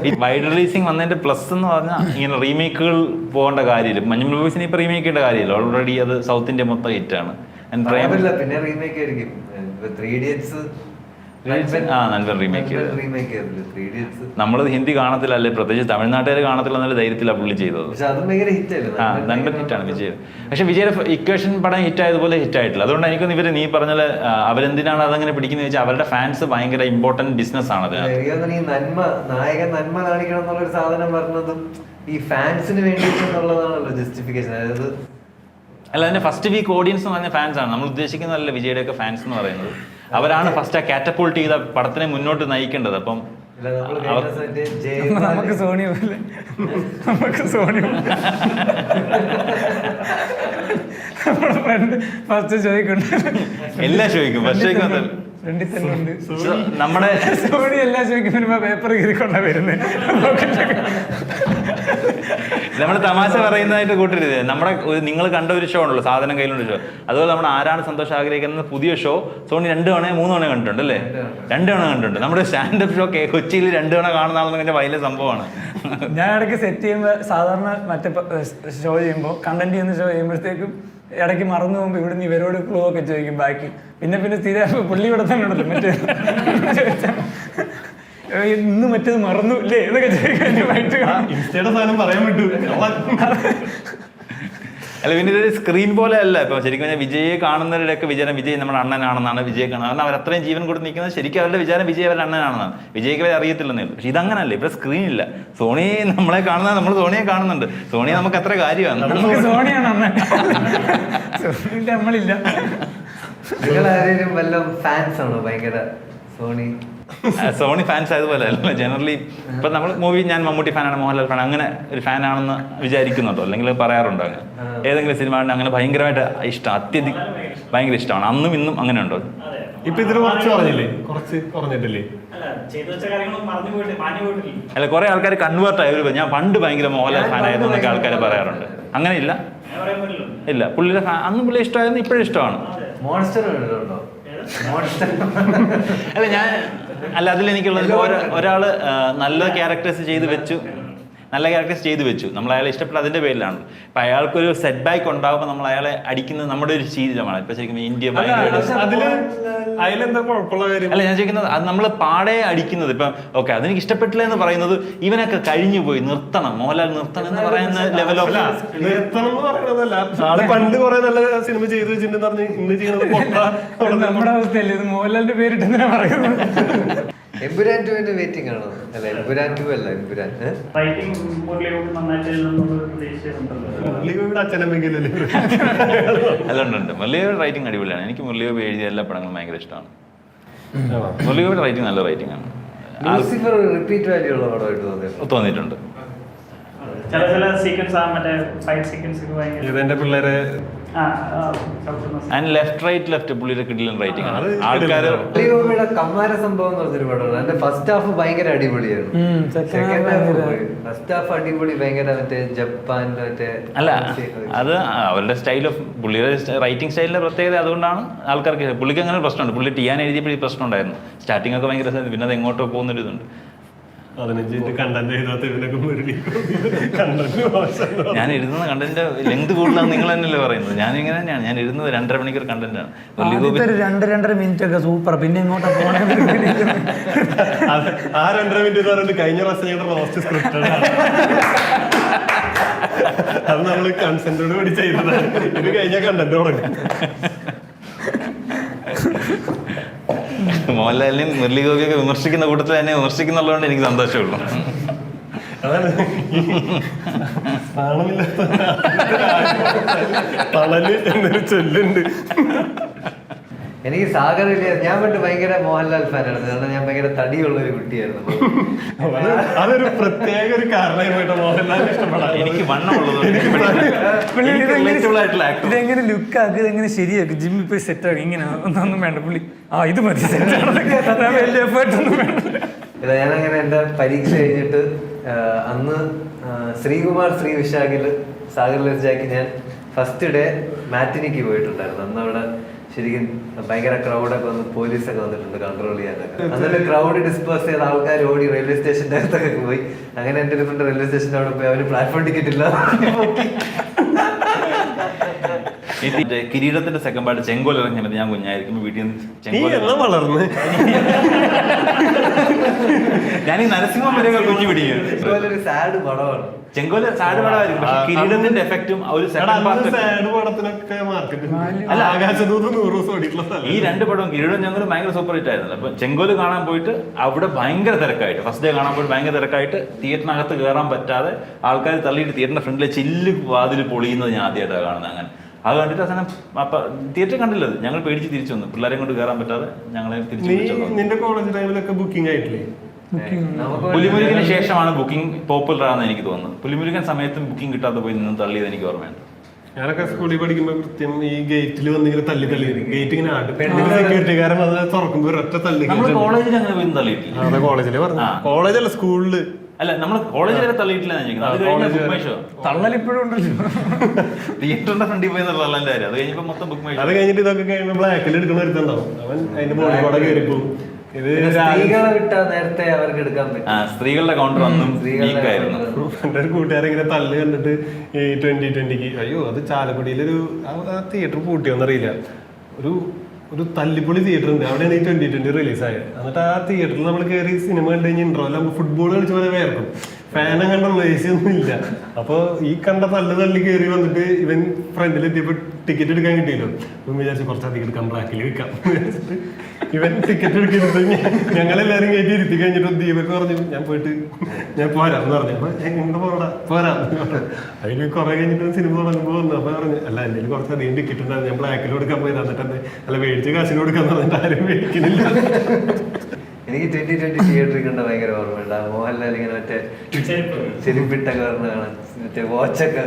ഈ വൈഡ് റിലീസിങ് വന്നതിന്റെ പ്ലസ് എന്ന് പറഞ്ഞാൽ ഇങ്ങനെ റീമേക്കുകൾ പോകേണ്ട കാര്യമില്ല. മഞ്ഞുമൽ ബോയ്സിന് ഇപ്പൊ റീമേക്ക് ചെയ്യേണ്ട കാര്യമില്ല. ഓൾറെഡി അത് സൗത്ത് ഇന്ത്യ മൊത്തം ഹിറ്റാണ്. പിന്നെ റീമേക്ക് ആയിരിക്കും. 3 Idiots നല്ലൊരു റീമേക്ക്. നമ്മളത് ഹിന്ദി കാണത്തില്ലല്ലേ, പ്രത്യേകിച്ച് തമിഴ്നാട്ടുകാർ കാണത്തില്ല എന്നുള്ള ധൈര്യത്തിലാണ് പുള്ളി ചെയ്തത്. നല്ലൊരു ഹിറ്റാണ് വിജയ്. പക്ഷെ വിജയുടെ ഇക്വേഷൻ പടം ഹിറ്റായതുപോലെ ഹിറ്റായിട്ടില്ല. അതുകൊണ്ട് എനിക്കൊന്ന് ഇവര് നീ പറഞ്ഞാൽ അവരെന്തിനാണ് അതങ്ങനെ പിടിക്കുന്നത് വെച്ചാൽ അവരുടെ ഫാൻസ് ഭയങ്കര ഇമ്പോർട്ടന്റ് ബിസിനസ് ആണ്. ഈ നായകൻ നന്മ കാണിക്കണം എന്നുള്ളൊരു സാധനം പറഞ്ഞതും ഈ ഫാൻസിന് വേണ്ടിയിട്ടുള്ളതാണല്ലോ ജസ്റ്റിഫിക്കേഷൻ. അതായത് അല്ല, അതിന്റെ ഫസ്റ്റ് വീക്ക് ഓഡിയൻസ് എന്ന് പറഞ്ഞ ഫാൻസ് ആണ്. നമ്മൾ ഉദ്ദേശിക്കുന്നതല്ല വിജയുടെ ഒക്കെ ഫാൻസ് എന്ന് പറയുന്നത്. അവരാണ് ഫസ്റ്റ് ആ കാറ്റപ്പുൾട്ട് ചെയ്ത പടത്തിനെ മുന്നോട്ട് നയിക്കേണ്ടത്. അപ്പം നമുക്ക് സോണിയ പോലെ നമ്മുടെ ഫ്രണ്ട് ഫസ്റ്റ് ചോദിക്കുന്നുണ്ട്. എല്ലാം ചോദിക്കും. ഫസ്റ്റ് ഫ്രണ്ടിൽ തന്നെ ഉണ്ട് നമ്മുടെ സോണി എല്ലാം ചോദിക്കുമ്പോ പേപ്പർ കീറിക്കൊണ്ടാ വരുന്നത്. നമ്മൾ തമാശ പറയുന്നതായിട്ട് കൂട്ടരുത്. നമ്മുടെ നിങ്ങൾ കണ്ട ഒരു ഷോ ഉണ്ടല്ലോ, സാധനം കയ്യിലുള്ള ഷോ. അതുപോലെ നമ്മുടെ ആരാണ് സന്തോഷം ആഗ്രഹിക്കുന്നത് പുതിയ ഷോ സോണി 2 തവണ 3 തവണ കണ്ടിട്ടുണ്ട് അല്ലേ? 2 തവണ കണ്ടിട്ടുണ്ട്. നമ്മുടെ സ്റ്റാൻഡപ്പ് ഷോ കൊച്ചിയിൽ 2 തവണ കാണുന്ന ആളെന്ന് വലിയ സംഭവമാണ്. ഞാൻ ഇടയ്ക്ക് സെറ്റ് ചെയ്യുമ്പോൾ സാധാരണ മറ്റേ ഷോ ചെയ്യുമ്പോൾ കണ്ടന്റ് ചെയ്യുന്ന ഷോ ചെയ്യുമ്പോഴത്തേക്കും ഇടയ്ക്ക് മറന്നു പോകുമ്പോൾ ഇവിടുന്ന് ഇവരോട് ക്ലൂ ഒക്കെ ചോദിക്കും ബാക്കി. പിന്നെ സ്ഥിരം പുള്ളി ഇവിടെ തന്നെ ഉണ്ടല്ലോ മറ്റേ ഇന്ന് മറ്റേത് മറന്നു ഇല്ലേ എന്നൊക്കെ ചോദിക്കാൻ പറയാൻ വിട്ടു. അല്ല, പിന്നെ ഇതൊരു സ്ക്രീൻ പോലെ അല്ല. ഇപ്പൊ ശരിക്കും പറഞ്ഞാൽ വിജയെ കാണുന്നവരുടെയൊക്കെ വിചാരം വിജയ് നമ്മുടെ അണ്ണനാണെന്നാണ് വിജയ് കാണുന്നത്. കാരണം അവർ അത്രയും ജീവൻ കൊടുത്ത് നിൽക്കുന്നത് ശരിക്കും അവരുടെ വിചാരം വിജയ് അവരുടെ അണ്ണനാണെന്നാണ്. വിജയ്ക്ക് അവരെ അറിയത്തില്ലെന്നേ ഉള്ളൂ. പക്ഷെ ഇതങ്ങനല്ല. ഇവിടെ സ്ക്രീനില്ല. സോണി നമ്മളെ കാണുന്നത് നമ്മൾ സോണിയെ കാണുന്നുണ്ട്. സോണി നമുക്ക് എത്ര കാര്യമാണ്. സോണിയാണ് അണ്ണൻ, നമ്മളില്ല. നിങ്ങളാരും വല്ല ഫാൻസ് ആണോ ഭയങ്കര സോണി ഫാൻസ് ആയതുപോലെ അല്ല. ജനറലി ഇപ്പൊ നമ്മൾ മൂവി ഞാൻ മമ്മൂട്ടി ഫാനാണ്, മോഹൻലാൽ ഫാൻ, അങ്ങനെ ഒരു ഫാനാണെന്ന് വിചാരിക്കുന്നുണ്ടോ അല്ലെങ്കിൽ പറയാറുണ്ടോ? അങ്ങനെ ഏതെങ്കിലും സിനിമ അങ്ങനെ ഭയങ്കരമായിട്ട് ഇഷ്ടം, അത്യധികം ഭയങ്കര ഇഷ്ടമാണ്. അന്നും ഇന്നും അങ്ങനെ ഉണ്ടോ? ഇപ്പൊ ഇതിന് കുറച്ച് പറഞ്ഞില്ലേ, കുറച്ച് കുറഞ്ഞിട്ടില്ലേ? അല്ല, കുറെ ആൾക്കാർ കൺവേർട്ട് ആയി. ഞാൻ പണ്ട് ഭയങ്കര മോഹൻലാൽ ഫാനായിരുന്നു എന്നൊക്കെ ആൾക്കാർ പറയാറുണ്ട്. അങ്ങനെ ഇല്ല ഇല്ല, പുള്ളിയുടെ ഫാൻ അന്നും പുള്ളി ഇഷ്ടമായിരുന്നു, ഇപ്പോഴും ഇഷ്ടമാണ്. അല്ല അതിലെനിക്കുള്ളത് ഒരാള് നല്ല ക്യാരക്ടേഴ്സ് ചെയ്ത് വെച്ചു നമ്മൾ അയാളെ ഇഷ്ടപ്പെട്ട അതിന്റെ പേരിലാണ്. ഇപ്പൊ അയാൾക്കൊരു സെറ്റ് ബാക്ക് ഉണ്ടാകുമ്പോൾ നമ്മൾ അയാളെ അടിക്കുന്നത് നമ്മുടെ ഒരു ശീലമാണ്. ഇപ്പൊ ശരിക്കും ഇന്ത്യ അല്ല ഞാൻ ചോദിക്കുന്നത്, അത് നമ്മൾ പാടെ അടിക്കുന്നത്. ഇപ്പം ഓക്കെ അതെനിക്ക് ഇഷ്ടപ്പെട്ടില്ല എന്ന് പറയുന്നത് ഇവനൊക്കെ കഴിഞ്ഞു പോയി, നിർത്തണം, മോഹൻലാൽ നിർത്തണം എന്ന് പറയുന്ന ലെവൽ ഓഫ് നിർത്തണം എന്ന് പറയുന്നതല്ല. ആള് പണ്ട് കുറെ നല്ല സിനിമ ചെയ്തു വെച്ചിട്ടുണ്ടെന്ന് പറഞ്ഞ് ഇന്ന് ചെയ്യുന്നത് നമ്മുടെ അവസ്ഥയല്ലേ. ഇത് മോഹൻലാലിന്റെ പേരിട്ട് എന്തിനാ പറയുന്നത്? എമ്പുരാൻ 2 വെയിറ്റിംഗ് ആണോ? അല്ല എമ്പുരാൻ 2 അല്ല, എമ്പുരാൻ അല്ലുണ്ട്. മുരളിയുടെ റൈറ്റിംഗ് അടിപൊളിയാണ്. എനിക്ക് മുരളിയോട് എഴുതിയ എല്ലാ പടങ്ങളും ഭയങ്കര ഇഷ്ടമാണ്. മുരളിയുടെ റൈറ്റിംഗ് നല്ല റൈറ്റിംഗ് ആണ്. ലൂസിഫർ റിപ്പീറ്റ് വാല്യൂ ഉള്ള പടമായിട്ട് തോന്നിയത് തോന്നിയിട്ടുണ്ട്. ചില സീക്വൻസ് മറ്റേ ഫൈറ്റ് സീക്വൻസ് ഭയങ്കര ഇതെന്റെ പിള്ളേരെ ആൻഡ് ലെഫ്റ്റ് പുള്ളിയുടെ കിഡിലൻ റൈറ്റിംഗ് അത് ആൾക്കാർ. ലിയോയുടെ കമ്മാര സംഭവം എന്ന് പറഞ്ഞൊരു പടമാണ്. അതിന്റെ ഫസ്റ്റ് ഹാഫ് ഭയങ്കര അടിപൊളിയായിരുന്നു. സെക്കൻഡ് ഹാഫ് ഫസ്റ്റ് ഹാഫ് അടിപൊളി ഭയങ്കര മറ്റേ ജപ്പാനിലെ മറ്റേ അല്ല അത് അവരുടെ സ്റ്റൈൽ ഓഫ് പുള്ളിയുടെ റൈറ്റിംഗ് സ്റ്റൈലിന്റെ പ്രത്യേകത. അതുകൊണ്ടാണ് ആൾക്കാർക്ക് പുള്ളിക്ക് അങ്ങനെ ഒരു പ്രശ്നമുണ്ട്. പുള്ളി ടിയാൻ എഴുതിയപ്പോൾ ഈ പ്രശ്നം ഉണ്ടായിരുന്നു. സ്റ്റാർട്ടിംഗ് ഒക്കെ ഭയങ്കര രസമായിരുന്നു. പിന്നെ അത് എങ്ങോട്ടോ പോകുന്നൊരു ഇതുണ്ട്. 15 കണ്ടന്റ് എഴുതാത്ത ഇവനൊക്കെ മുരളി കണ്ടന്റ് ഞാൻ എഴുതുന്ന കണ്ടന്റ് ലെങ്ത് കൂടുതലാണ് നിങ്ങൾ തന്നെയല്ലേ പറയുന്നത്. ഞാൻ ഇങ്ങനെ തന്നെയാണ്. ഞാൻ എഴുതുന്നത് 2.5 മണിക്കൂർ കണ്ടന്റ് ആണ്. 2-2.5 മിനിറ്റ് ഒക്കെ സൂപ്പർ. പിന്നെ ഇങ്ങോട്ട് പോണേ ആ 2.5 മിനിറ്റ് പറഞ്ഞിട്ട് കഴിഞ്ഞ പ്രാവശ്യം ഞങ്ങളുടെ റോസ്റ്റ് സ്ക്രിപ്റ്റ് അത് നമ്മള് കൺസെന്റോട് കൂടി ചെയ്തതാണ്. ഇത് കഴിഞ്ഞ കണ്ടന്റ് തുടങ്ങും. മോഹൻലാലിനെയും മുരളി ഗോപിയൊക്കെ വിമർശിക്കുന്ന കൂട്ടത്തിൽ തന്നെ വിമർശിക്കുന്നുള്ളതുകൊണ്ട് എനിക്ക് സന്തോഷമുള്ളൂ. അതാണ് നാണമില്ലാത്ത തണല് എന്നൊരു ചൊല്ലുണ്ട്. എനിക്ക് സാഗറില്ല. ഞാൻ പണ്ട് ഭയങ്കര മോഹൻലാൽ ഫാനായിരുന്നു. കാരണം ഞാൻ ഭയങ്കര തടിയുള്ള ഒരു കുട്ടിയായിരുന്നു. അതൊരു പ്രത്യേക ഒരു കാരണമായിട്ട് മോഹൻലാലിനെ ഇഷ്ടപ്പെടാൻ. എനിക്ക് വണ്ണമുള്ളത് ഇതെങ്ങനെ ലുക്ക് ആക്കി ഇതെങ്ങനെ ശരിയാക്കി ജിമ്മിൽ പോയി സെറ്റ് ആക്കി ഇങ്ങനെ ഒന്നും വേണ്ട പുള്ളി. ഇത് മതി വലിയ എഫേർട്ട് ഒന്നും വേണ്ട. ഞാനങ്ങനെ എൻ്റെ പരീക്ഷ കഴിഞ്ഞിട്ട് അന്ന് ശ്രീകുമാർ ശ്രീ വിശാഖില് സാഗറിൽ വെച്ചാക്കി ഞാൻ ഫസ്റ്റ് ഡേ മാറ്റിനിക്ക് പോയിട്ടുണ്ടായിരുന്നു. അന്ന് അവിടെ ശരിക്കും ഭയങ്കര ക്രൗഡൊക്കെ വന്ന് പോലീസൊക്കെ വന്നിട്ടുണ്ട് കൺട്രോൾ ചെയ്യാനൊക്കെ. എന്നിട്ട് ക്രൗഡ് ഡിസ്പേഴ്സ് ചെയ്ത ആൾക്കാർ ഓടി റെയിൽവേ സ്റ്റേഷൻ്റെ അടുത്തൊക്കെ പോയി. അങ്ങനെ എൻ്റെ ഒരു ഫ്രണ്ട് റെയിൽവേ സ്റ്റേഷൻ്റെ അവിടെ പോയി. അവര് പ്ലാറ്റ്ഫോം ടിക്കറ്റ് ഇല്ല. കിരീടത്തിന്റെ സെക്കൻഡ് പാർട്ട് ചെങ്കോൽ ഇറങ്ങിയത് ഞാൻ കുഞ്ഞായിരിക്കും വീട്ടിൽ നിന്ന് വളർന്ന് ഞാൻ ഈ നരസിംഹം വരെയൊക്കെ കുഞ്ഞു പിടിക്കും. ഒരു സാഡ് പടമാണ് ചെങ്കോല് സാഡ് പടമായിരിക്കും. പക്ഷെ കിരീടത്തിന്റെ എഫക്റ്റും ഒരു സെക്കൻഡ് പാർട്ട് പടത്തിനൊക്കെ മാർക്കറ്റ് അല്ല ആകാശദൂത് 100 ദിവസം ഓടിയിട്ടുള്ള ഈ 2 പടവും കിരീടം ഞങ്ങൾ ഭയങ്കര സൂപ്പർ ഹിറ്റ് ആയിരുന്നു. അപ്പൊ ചെങ്കോല് കാണാൻ പോയിട്ട് അവിടെ ഭയങ്കര തിരക്കായിട്ട് ഫസ്റ്റ് ഡേ കാണാൻ പോയിട്ട് ഭയങ്കര തിരക്കായിട്ട് തിയേറ്ററിനകത്ത് കയറാൻ പറ്റാതെ ആൾക്കാർ തള്ളിയിട്ട് തിയേറ്ററിന്റെ ഫ്രണ്ടിലെ ചില്ല് വാതിൽ പൊളിയുന്നത് ഞാൻ ആദ്യമായിട്ടാണ് കാണുന്നത്. അങ്ങനെ അത് കണ്ടിട്ട് അവസാനം അപ്പൊ തിയേറ്റർ കണ്ടില്ലത്. ഞങ്ങൾ പേടിച്ച് തിരിച്ചു വന്നു. പിള്ളേരെ കൊണ്ട് കയറാൻ പറ്റാതെ ഞങ്ങളെ തിരിച്ചു. നിന്റെ കോളേജ് ടൈമിലൊക്കെ ബുക്കിംഗ് ആയിട്ടില്ലേ? പുലിമുരുകന് ശേഷമാണ് ബുക്കിംഗ് പോപ്പുലർ ആണെന്ന് എനിക്ക് തോന്നുന്നത്. പുലിമുരുകൻ സമയത്തും ബുക്കിംഗ് കിട്ടാതെ പോയി നിന്ന് തള്ളിയത് എനിക്ക് ഓർമ്മയുണ്ട്. ഞാനൊക്കെ സ്കൂളിൽ പഠിക്കുമ്പോ കൃത്യം ഈ ഗേറ്റിൽ വന്നിങ്ങനെ തള്ളി ഗേറ്റ് ഇങ്ങനെ സെക്യൂരിറ്റിക്കാരൻ അത് തുറക്കുമ്പോ ഒരൊറ്റ തള്ളി. നമ്മൾ കോളേജിൽ അങ്ങനെ പോയി തള്ളിയിട്ടില്ല. അതെ കോളേജില് പറഞ്ഞു. കോളേജല്ല സ്കൂളില്. അല്ല നമ്മൾ കോളേജിൽ വരെ തള്ളിയിട്ടില്ല. തള്ളലിപ്പോഴും ഉണ്ടല്ലോ. തിയേറ്ററിന്റെ ഫ്രണ്ടിൽ പോയി തള്ളന്റെ കാര്യം. അത് കഴിഞ്ഞപ്പോ മൊത്തം ബുക്ക് മൈ ഷോ. അത് കഴിഞ്ഞിട്ട് ഇതൊക്കെ കഴിയുമ്പോൾ ബ്ലാക്കിൽ എടുക്കുന്ന ഒരുത്തുണ്ടാവും. അവൻ അതിന്റെ ബോഡി കൂടെ കയറിപ്പോ. ഇത് സ്ത്രീകളെ വിട്ടാ നേരത്തെ അവർക്ക് എടുക്കാൻ പറ്റും. സ്ത്രീകളുടെ കൗണ്ടർ ഒന്നും വീക്കായിരുന്നു. എന്റെ ഒരു കൂട്ടുകാരെ ഇങ്ങനെ തള്ളി കണ്ടിട്ട് ഈ 2020 അയ്യോ അത് ചാലക്കുടിയിലൊരു തിയേറ്റർ പൂട്ടിയോന്നറിയില്ല. ഒരു തല്ലിപ്പൊളി തിയേറ്റർ ഉണ്ട്. അവിടെയാണ് ഈ 2020 റിലീസായത്. എന്നിട്ട് ആ തിയേറ്ററിൽ നമ്മൾ കയറി സിനിമ കണ്ടു കഴിഞ്ഞ് ഇന്റർവെൽ ഫുട്ബോൾ കളിച്ച പോലെ വേർക്കും. ഫാനെ കണ്ടുള്ള എ സി ഒന്നും ഇല്ല. അപ്പൊ ഈ കണ്ട തള്ളി കയറി വന്നിട്ട് ഇവൻ ഫ്രണ്ടിലെത്തിയപ്പോ ടിക്കറ്റ് എടുക്കാൻ കിട്ടിയല്ലോ. അപ്പം വിചാരിച്ചു കുറച്ചധികം എടുക്കാം, ബ്ലാക്കിൽ വെക്കാം വിചാരിച്ചിട്ട് ഇവൻ ടിക്കറ്റ് എടുക്കരുത്. ഞങ്ങളെല്ലാരും കയറ്റി ഇരുത്തി കഴിഞ്ഞിട്ട് ദീപക്ക് പറഞ്ഞു ഞാൻ പോരാന്ന് പറഞ്ഞു. അപ്പൊ എങ്ങനെ പോരാ അതിന് കുറെ കഴിഞ്ഞിട്ട് സിനിമ തുടങ്ങുമ്പോൾ വന്നു. അപ്പൊ പറഞ്ഞു അല്ല എന്തെങ്കിലും കുറച്ചധികം ടിക്കറ്റ് ഉണ്ടായിരുന്നു, ഞാൻ ബ്ലാക്കിൽ കൊടുക്കാൻ പോയി. എന്നിട്ട് അല്ല മേടിച്ച് കാശിന് കൊടുക്കാൻ പറഞ്ഞിട്ട് ആരും മേടിക്കുന്നില്ല. എനിക്ക് 2020 തിയേറ്ററിൽ കണ്ട ഭയങ്കര ഓർമ്മയുണ്ട്. മോഹൻലാൽ ഇങ്ങനെ മറ്റേ ചെരുപ്പിട്ടൊക്കെ പറഞ്ഞ കാണാൻ മറ്റേ വാച്ചൊക്കെ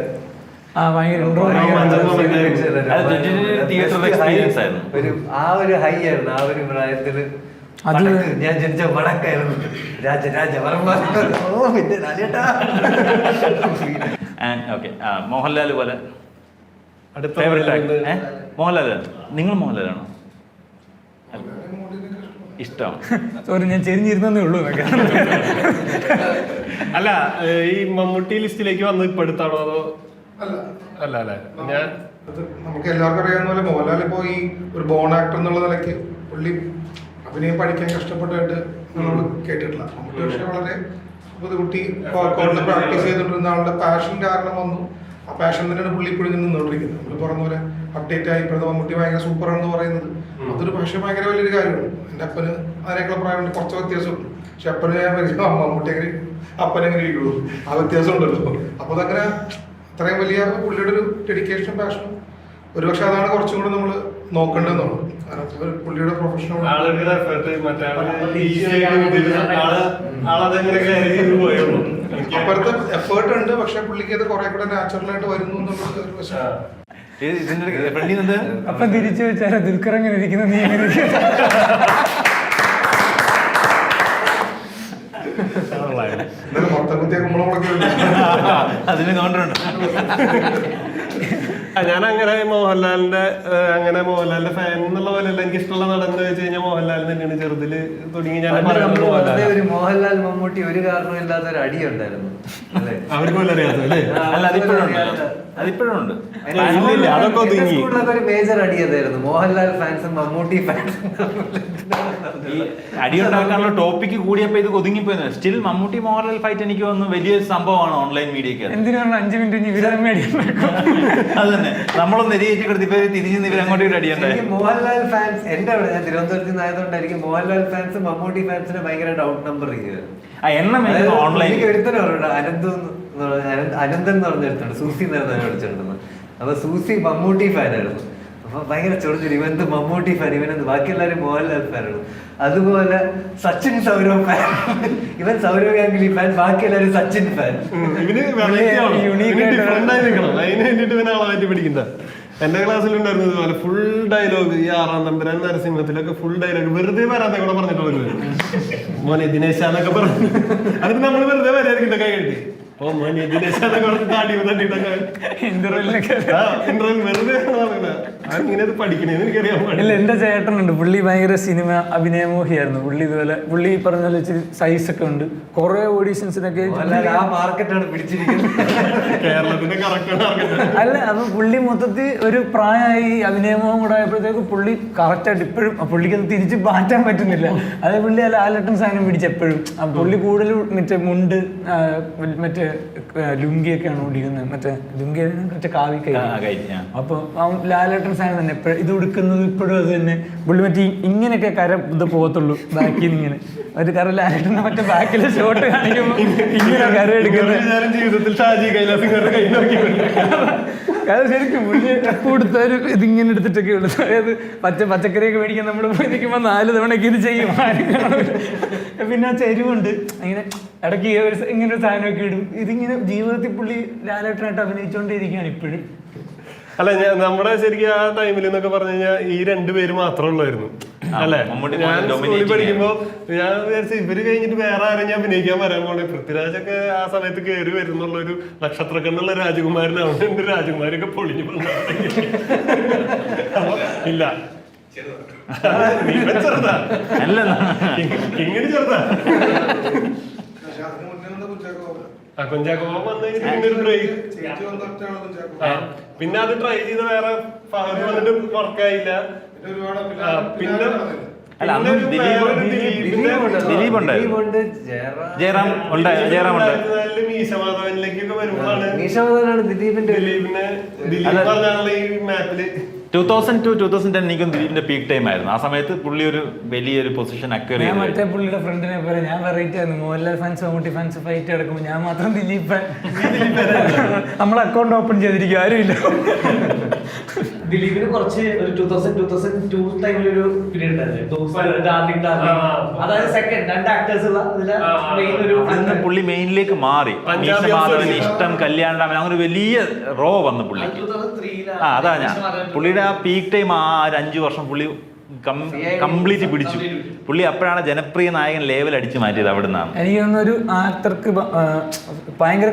ഒരു ഹൈ ആയിരുന്നു. ആ ഒരു പ്രായത്തില് ഞാൻ ജനിച്ച വടക്കായിരുന്നു. മോഹൻലാൽ പോലെ മോഹൻലാൽ. നിങ്ങൾ മോഹൻലാലാണോ? ഇഷ്ടമാണ്. സോറി ഞാൻ ചെരിഞ്ഞിരുന്നേ ഉള്ളൂ. അല്ല ഈ മമ്മൂട്ടി ലിസ്റ്റിലേക്ക് വന്ന് ഇപ്പൊ എടുത്താണോ അതോ? അല്ല അല്ലേ. ഞാൻ നമുക്ക് എല്ലാവർക്കും അറിയാവുന്ന പോലെ മോഹൻലാൽ ഇപ്പോൾ ഈ ഒരു ബോൺ ആക്ടർ എന്നുള്ള നിലയ്ക്ക് പുള്ളി അഭിനയം പഠിക്കാൻ കഷ്ടപ്പെട്ടായിട്ട് നമ്മൾ കേട്ടിട്ടില്ല. മമ്മൂട്ടി പക്ഷേ വളരെ ബുദ്ധിമുട്ടി കോഴിക്കോട് പ്രാക്ടീസ് ചെയ്തിട്ടിരുന്ന ആളുടെ പാഷൻ കാരണം വന്നു. ആ പാഷൻ തന്നെയാണ് പുള്ളി ഇപ്പോഴും നിന്നുകൊണ്ടിരിക്കുന്നത്. നമ്മൾ പറഞ്ഞ പോലെ അപ്ഡേറ്റ് ആയി ഇപ്പോഴത്തെ മമ്മൂട്ടി ഭയങ്കര സൂപ്പറാണെന്ന് പറയുന്നത് അതൊരു പക്ഷേ ഭയങ്കര വലിയൊരു കാര്യമാണ്. എൻ്റെ അപ്പന് അതിനേക്കുള്ള പ്രായം കുറച്ച് വ്യത്യാസമുണ്ട്. പക്ഷെ അപ്പന് ഞാൻ മമ്മൂട്ടി എങ്ങനെ അപ്പനെങ്ങനെ ഇരിക്കുള്ളൂ, ആ വ്യത്യാസം ഉണ്ടല്ലോ. അപ്പോൾ അതങ്ങനെ അത്രയും വലിയ പുള്ളിയുടെ ഒരു ഡെഡിക്കേഷനും പാഷനും ഒരുപക്ഷെ അതാണ് കുറച്ചും കൂടെ നമ്മൾ നോക്കേണ്ടതെന്നാണ്. പുള്ളിയുടെ പ്രൊഫഷണൽ ആളുകളുടെ എഫേർട്ട് മറ്റേ ആളതെങ്ങനെ കയറി ചെയ്ത് പോയുള്ളൂ. അപ്പുറത്തെ എഫേർട്ട് ഉണ്ട്, പക്ഷെ പുള്ളിക്ക് അത് കുറെ കൂടെ നാച്ചുറൽ ആയിട്ട് വരുന്നു എന്നുള്ളത് ഒരു വശം. ഇതിന്റെ ഫ്രണ്ടിൽ നിന്ന് അപ്പൊ തിരിച്ചു വെച്ചാൽ ദുൽഖർ എങ്ങനെ ഇരിക്കുന്നു, നീ എങ്ങനെ എന്നാലും മൊത്തം കുത്തിയ കുമ്പളങ്ങളൊക്കെ അതിന് കൗണ്ടറുണ്ട്. ഞാൻ അങ്ങനെ മോഹൻലാലിന്റെ ഫാൻ എന്നുള്ള പോലെ എനിക്ക് ഇഷ്ടമുള്ള നടൻ എന്ന് വെച്ച് കഴിഞ്ഞാൽ മോഹൻലാൽ തന്നെയാണ്. ചെറുതില് തുടങ്ങി ഞാൻ പറയുന്നത് മോഹൻലാൽ. ഒരു മോഹൻലാൽ മമ്മൂട്ടി ഒരു കാരണമില്ലാത്ത ഒരു അടി ഉണ്ടായിരുന്നു അല്ലേ? അവർക്ക് പോലും അറിയാത്ത അല്ലേ? അല്ല അതിപ്പോഴും ഉണ്ട്. അതൊക്കെ ഒതുങ്ങി. സ്കൂളിലൊക്കെ ഒരു മേജർ അടി അതായിരുന്നു, മോഹൻലാൽ ഫാൻസും മമ്മൂട്ടി ഫാൻസും. ഈ അടിയുണ്ടാക്കാനുള്ള ടോപ്പിക്ക് കൂടിയപ്പോ ഇത് ഒതുങ്ങിപ്പോയത്. സ്റ്റിൽ മമ്മൂട്ടി മോഹൻലാൽ ഫൈറ്റ് എനിക്ക് തോന്നുന്നു വലിയൊരു സംഭവമാണ് ഓൺലൈൻ മീഡിയക്ക്. എന്തിനാണ് 5 മിനിറ്റ് ഇവരെ അത് തന്നെ, നമ്മളൊന്ന് എരിയേറ്റി കൊടുത്ത് ഇപ്പൊ തിരിഞ്ഞ് ഇവർ അങ്ങോട്ട് അടിയണ്ടേ. മോഹൻലാൽ ഫാൻസ് എന്റെ അവിടെ, ഞാൻ തിരുവനന്തപുരത്ത് നിന്നായതുകൊണ്ടായിരിക്കും മോഹൻലാൽ ഫാൻസ് മമ്മൂട്ടി ഫാൻസിന് ഭയങ്കര ഡൗട്ട് നമ്പർ ചെയ്യുക. എണ്ണം ഓൺലൈൻ ഒരുത്തനുണ്ട് അനന്തൻ എന്ന് പറഞ്ഞിട്ടുണ്ട്, സൂസി എന്ന് വിളിച്ചിട്ടുണ്ടെന്ന്. അപ്പൊ സൂസി മമ്മൂട്ടി ഫാനായിരുന്നു. അപ്പൊ ഭയങ്കര ചൊടിച്ചിട്ട് ഇവന്ത് മമ്മൂട്ടി ഫാൻ, ഇവനെന്ത് ബാക്കി എല്ലാവരും മോഹൻലാൽ ഫാനാണ്. അതുപോലെ സച്ചിൻ സൗരവ് ഫാൻ, ഇവൻ സൗരവ് ഗാംഗുലി ഫാൻ, ബാക്കി എല്ലാവരും സച്ചിൻ ഫാൻ. ഇവന് ഡിഫറെന്റ് ആയി നിൽക്കണം, അതിന് വേണ്ടിട്ട് ഇവനെ ആളെ മാറ്റി പിടിക്കണ്ട. എന്റെ ക്ലാസ്സിലുണ്ടായിരുന്നു ഇതുപോലെ ഫുൾ ഡയലോഗ്, ഈ 6-ാം തമ്പുരാൻ നരസിംഹത്തിലൊക്കെ ഫുൾ ഡയലോഗ് വെറുതെ വരാതെ കൂടെ പറഞ്ഞിട്ട് വരുന്നത്. മോനെ ദിനേശ എന്നൊക്കെ പറഞ്ഞു. അതിന് നമ്മൾ വെറുതെ വരായിരിക്കും കൈ കെട്ടി. ഓ മോനെ ദിനേശ എന്നൊക്കെ പറഞ്ഞ് താടി തട്ടിട്ടൊക്കെ ഇങ്ങനെ പഠിക്കണേന്ന് എനിക്കറിയാൻ ഇല്ല. എന്റെ ചേട്ടനുണ്ട്, പുള്ളി ഭയങ്കര സിനിമ അഭിനയമോഹിയായിരുന്നു. പുള്ളി ഇതുപോലെ പുള്ളി പറഞ്ഞ പോലെ ഇച്ചിരി സൈസ് ഒക്കെ ഉണ്ട്. കുറെ ഓഡീഷൻസിനൊക്കെ ആ മാർക്കറ്റാണ് പിടിച്ചിരിക്കുന്നത്. കേരളത്തിന്റെ കറക്റ്റ്. അല്ല, അപ്പൊ പുള്ളി മൊത്തത്തിൽ ഒരു പ്രായമായി അഭിനയമോഹം കൂടെ ആയപ്പോഴത്തേക്ക് പുള്ളി കറക്റ്റായിട്ട് ഇപ്പോഴും പുള്ളിക്ക് അത് തിരിച്ച് മാറ്റാൻ പറ്റുന്നില്ല. അത് പുള്ളി ലാലട്ടൻ സാധനം പിടിച്ചെപ്പോഴും പുള്ളി കൂടുതൽ മറ്റേ മുണ്ട് മറ്റേ ലുങ്കിയൊക്കെയാണ് ഓടിക്കുന്നത്. മറ്റേ ലുങ്കി മറ്റേ കാവിക്കൈ. അപ്പൊ ലാലേട്ടൻ സാധനം തന്നെ ഇത് ഉടുക്കുന്നത് ഇപ്പോഴും അത് തന്നെ. പുള്ളി മറ്റേ ഇങ്ങനെയൊക്കെ കര ഇത് പോകത്തുള്ളൂ ബാക്കിൽ നിന്ന് ഇങ്ങനെ ഒരു കര. ലാലേട്ടനെ മറ്റേ ബാക്കിലെ ഷോട്ട് കാണിക്കുമ്പോ ഇങ്ങനെ കര എടുക്കുന്നത് ജീവിതത്തിൽ ഷാജി കൈലാസിംഗറുടെ കൈ നോക്കി അത് ശരിക്കും പുള്ളി കൊടുത്തൊരു ഇതിങ്ങനെ എടുത്തിട്ടൊക്കെ ഉള്ളു. അതായത് പച്ചക്കറിയൊക്കെ മേടിക്കാൻ നമ്മൾ പോയി നിൽക്കുമ്പോൾ 4 തവണയൊക്കെ ഇത് ചെയ്യും. പിന്നെ ആ ചെരുവുണ്ട്, ഇങ്ങനെ ഇടയ്ക്ക് ഇങ്ങനെ ഒരു സാധനമൊക്കെ ഇടും. ഇതിങ്ങനെ ജീവിതത്തിൽ പുള്ളി ലാലേട്ടനായിട്ട് അഭിനയിച്ചുകൊണ്ടിരിക്കുകയാണ് ഇപ്പോഴും. അല്ല, നമ്മുടെ ശരിക്കും ആ ടൈമിൽ എന്നൊക്കെ പറഞ്ഞു കഴിഞ്ഞാൽ ഈ 2 പേര് മാത്രമേ ഉള്ളായിരുന്നു അല്ലെ? ഞാൻ സ്കൂളിൽ പഠിക്കുമ്പോ ഞാൻ വിചാരിച്ചു ഇവര് കഴിഞ്ഞിട്ട് വേറെ ആരും ഞാൻ അഭിനയിക്കാൻ വരാൻ പോണേ. പൃഥ്വിരാജൊക്കെ ആ സമയത്ത് കയറി വരുന്നുള്ള ഒരു നക്ഷത്രക്കണ്ണുള്ള രാജകുമാരനാണ്. എന്റെ രാജകുമാരൊക്കെ പൊളിഞ്ഞു ഇല്ല ചെറുതാ അല്ല ഇങ്ങനെ ചെറുതാ. പക്ഷെ അതിന് മുന്നേ വന്ന കുഞ്ചാക്കോ കുഞ്ചാക്കോ വന്ന് പിന്നെ ട്രൈ ചേച്ചി വന്നിട്ടാണ് കുഞ്ചാക്കോ. പിന്നെ അത് ട്രൈ ചെയ്ത് വേറെ വന്നിട്ട് വർക്കായില്ല. പിന്നെ അല്ല, അന്ന് ദിലീപ് ഉണ്ട്, ജയറാം ഉണ്ട്. മീശമാധവനിലേക്കൊക്കെ വരുമ്പോഴാണ് മീശമാധവനാണ് ദിലീപിന്റെ ദിലീപ് പറഞ്ഞാണല്ലോ ഈ മാപ്പില് 2002 2010 എനിക്കും ദിലീപിന്റെ പീക്ക് ടൈം ആയിരുന്നു. ആ സമയത്ത് പുള്ളി ഒരു വലിയൊരു പൊസിഷൻ അക്വയർ ഞാൻ ചെയ്തു. മറ്റേ പുള്ളിയുടെ ഫ്രണ്ടിനെ പോലെ ഞാൻ വെറൈറ്റി ആയിരുന്നു. Mohanlal fans Mammootty fans fight കിടക്കുമ്പോൾ ഞാൻ മാത്രം ദിലീപ് ഫാൻ. നമ്മൾ അക്കൗണ്ട് ഓപ്പൺ ചെയ്തിരിക്കും, ആരുമില്ല. ദിലീപിന് കുറച്ച് ഒരു 2002 ടൈമിലൊരു പീരീഡ് ഉണ്ടായിരുന്നു. ഡാർലിംഗ് അതായത് സെക്കൻഡ് 2 ആക്ടേഴ്സ് ഉള്ള മെയിൻ ഒരു അന്ന് പുള്ളി മെയിനിലേക്ക് മാറി. മീശമാധവൻ, ഇഷ്ടം, കല്യാണം, അങ്ങനെ ഒരു വലിയ റോ വന്നു പുള്ളിക്ക്. അതാ ഞാൻ പുള്ളിയുടെ ആ പീക്ക് ടൈം ആ ഒരു 5 വർഷം പുള്ളി കംപ്ലീറ്റ് പിടിച്ചു. പുള്ളി അപ്പോഴാണ് ജനപ്രിയ നായകൻ ലേവൽ അടിച്ചു മാറ്റിയത് അവിടെ നിന്നാണ്. എനിക്ക് തോന്നുന്നൊരു ആക്ടർക്ക് ഭയങ്കര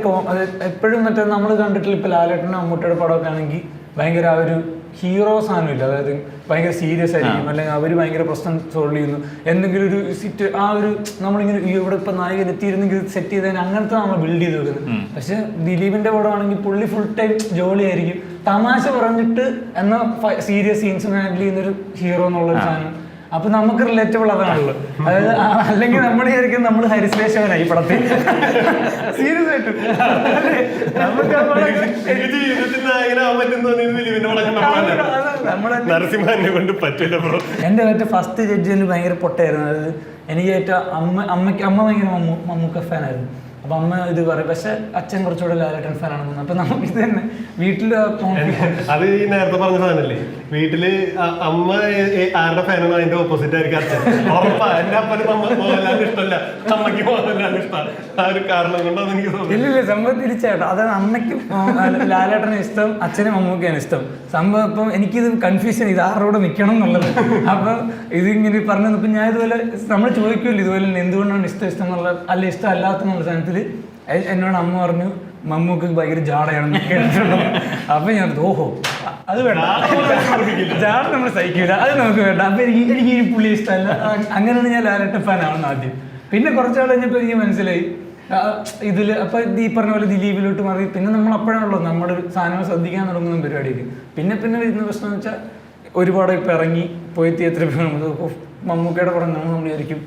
എപ്പോഴും മറ്റേ നമ്മൾ കണ്ടിട്ടില്ല. ഇപ്പൊ ലാലേട്ടൻ്റെ മമ്മൂട്ടിയുടെ പടമൊക്കെ ആണെങ്കിൽ ഭയങ്കര ആ ഒരു ഹീറോ സാധനമില്ല. അതായത് ഭയങ്കര സീരിയസ് ആയിരിക്കും, അല്ലെങ്കിൽ അവർ ഭയങ്കര പ്രശ്നം സോൾവ് ചെയ്യുന്നു. എന്തെങ്കിലും ഒരു ആ ഒരു നമ്മളിങ്ങനെ ഇവിടെ ഇപ്പൊ നായകൻ എത്തിയിരുന്നെങ്കിൽ സെറ്റ് ചെയ്തതിന് അങ്ങനത്തെ നമ്മൾ ബിൽഡ് ചെയ്ത് വെക്കുന്നത്. പക്ഷെ ദിലീപിന്റെ പടമാണെങ്കിൽ പുള്ളി ഫുൾ ടൈം ജോളിയായിരിക്കും, തമാശ പറഞ്ഞിട്ട് എന്നാൽ സീരിയസ് സീൻസ് ഹാൻഡിൽ ചെയ്യുന്നൊരു ഹീറോ എന്നുള്ളൊരു സാധനം. അപ്പൊ നമുക്ക് റിലേറ്റബിൾ അതാണല്ലോ. അതായത് അല്ലെങ്കിൽ നമ്മൾ വിചാരിക്കും നമ്മൾ ഹരിശ്രേഷവനായി ഈ പടത്തിൽ. സീരിയസ് ആയിട്ട് നരസിംഹനെ കൊണ്ട് പറ്റില്ല ബ്രോ. എന്റെ മറ്റേ ഫസ്റ്റ് ജഡ്ജിന് ഭയങ്കര പൊട്ടയായിരുന്നു. അതായത് എനിക്ക് ഏറ്റവും അമ്മ ഭയങ്കര മമ്മൂക്ക ഫാനായിരുന്നു. അപ്പൊ അമ്മ ഇത് പറയും, പക്ഷെ അച്ഛൻ കുറച്ചുകൂടെ ലാലേട്ടൻ ഫാനാണെന്ന്. അപ്പൊ നമുക്ക് ഇത് തന്നെ വീട്ടില് അത് ഈ നേരത്തെ പറഞ്ഞ സാധനല്ലേ, വീട്ടില് അമ്മ ആരുടെ ഫാനാണ് അതിന്റെ ഓപ്പോസിറ്റ് ആയിരിക്കും അച്ഛൻ. ഉറപ്പാ എന്റെ അപ്പന് മോഹൻലാലിന് ഇഷ്ടമല്ല, അമ്മയ്ക്ക് മോഹൻലാലിന് ഇഷ്ടമാണ്. ആ ഒരു കാരണം കൊണ്ടാണ് എനിക്ക് തോന്നുന്നത്. ഇല്ലില്ല, സംഭവം തിരിച്ചാട്ടോ. അതായത് അമ്മയ്ക്കും ലാലേട്ടനെ ഇഷ്ടം, അച്ഛനും അമ്മൂക്കാണ് ഇഷ്ടം. സംഭവം ഇപ്പം എനിക്കിത് കൺഫ്യൂഷൻ, ഇത് ആരോടെ നിൽക്കണം എന്നുള്ളത്. അപ്പൊ ഇതിങ്ങനെ പറഞ്ഞു തന്നപ്പോൾ ഞാൻ ഇതുപോലെ നമ്മൾ ചോദിക്കുമല്ലോ ഇതുപോലെ എന്തുകൊണ്ടാണ് ഇഷ്ടം എന്നുള്ള അല്ല ഇഷ്ടം അല്ലാത്തെന്നുള്ള സാധനത്തിൽ എന്നോട് അമ്മ പറഞ്ഞു മമ്മൂക്ക് ഭയങ്കര ജാടയാണെന്ന് കേട്ടിട്ടുണ്ടോ. അപ്പൊ ഞാൻ ഓഹോ അത് വേണ്ട, ജാട നമ്മൾ സഹിക്കില്ല, അത് നമുക്ക് വേണ്ട. അപ്പൊ എനിക്ക് ഈ പുള്ളി ഇഷ്ടമല്ല. അങ്ങനെയാണ് ഞാൻ ലാലേട്ടൻ ഫാൻ ആവുന്നത് ആദ്യം. പിന്നെ കുറച്ചാൾ കഴിഞ്ഞപ്പോൾ എനിക്ക് മനസ്സിലായി ഇതിൽ. അപ്പൊ ഈ പറഞ്ഞ പോലെ ദിലീപിലോട്ട് മാറി. പിന്നെ നമ്മൾ അപ്പോഴാണല്ലോ നമ്മുടെ സാധനങ്ങൾ ശ്രദ്ധിക്കാൻ തുടങ്ങുന്ന പരിപാടിക്ക്. പിന്നെ വരുന്ന പ്രശ്നം എന്ന് വെച്ചാൽ ഒരുപാട് ഇപ്പം ഇറങ്ങി പോയി തിയേറ്ററിൽ പോകുന്നത് മമ്മൂക്കയുടെ പടം നമ്മൾ വിചാരിക്കും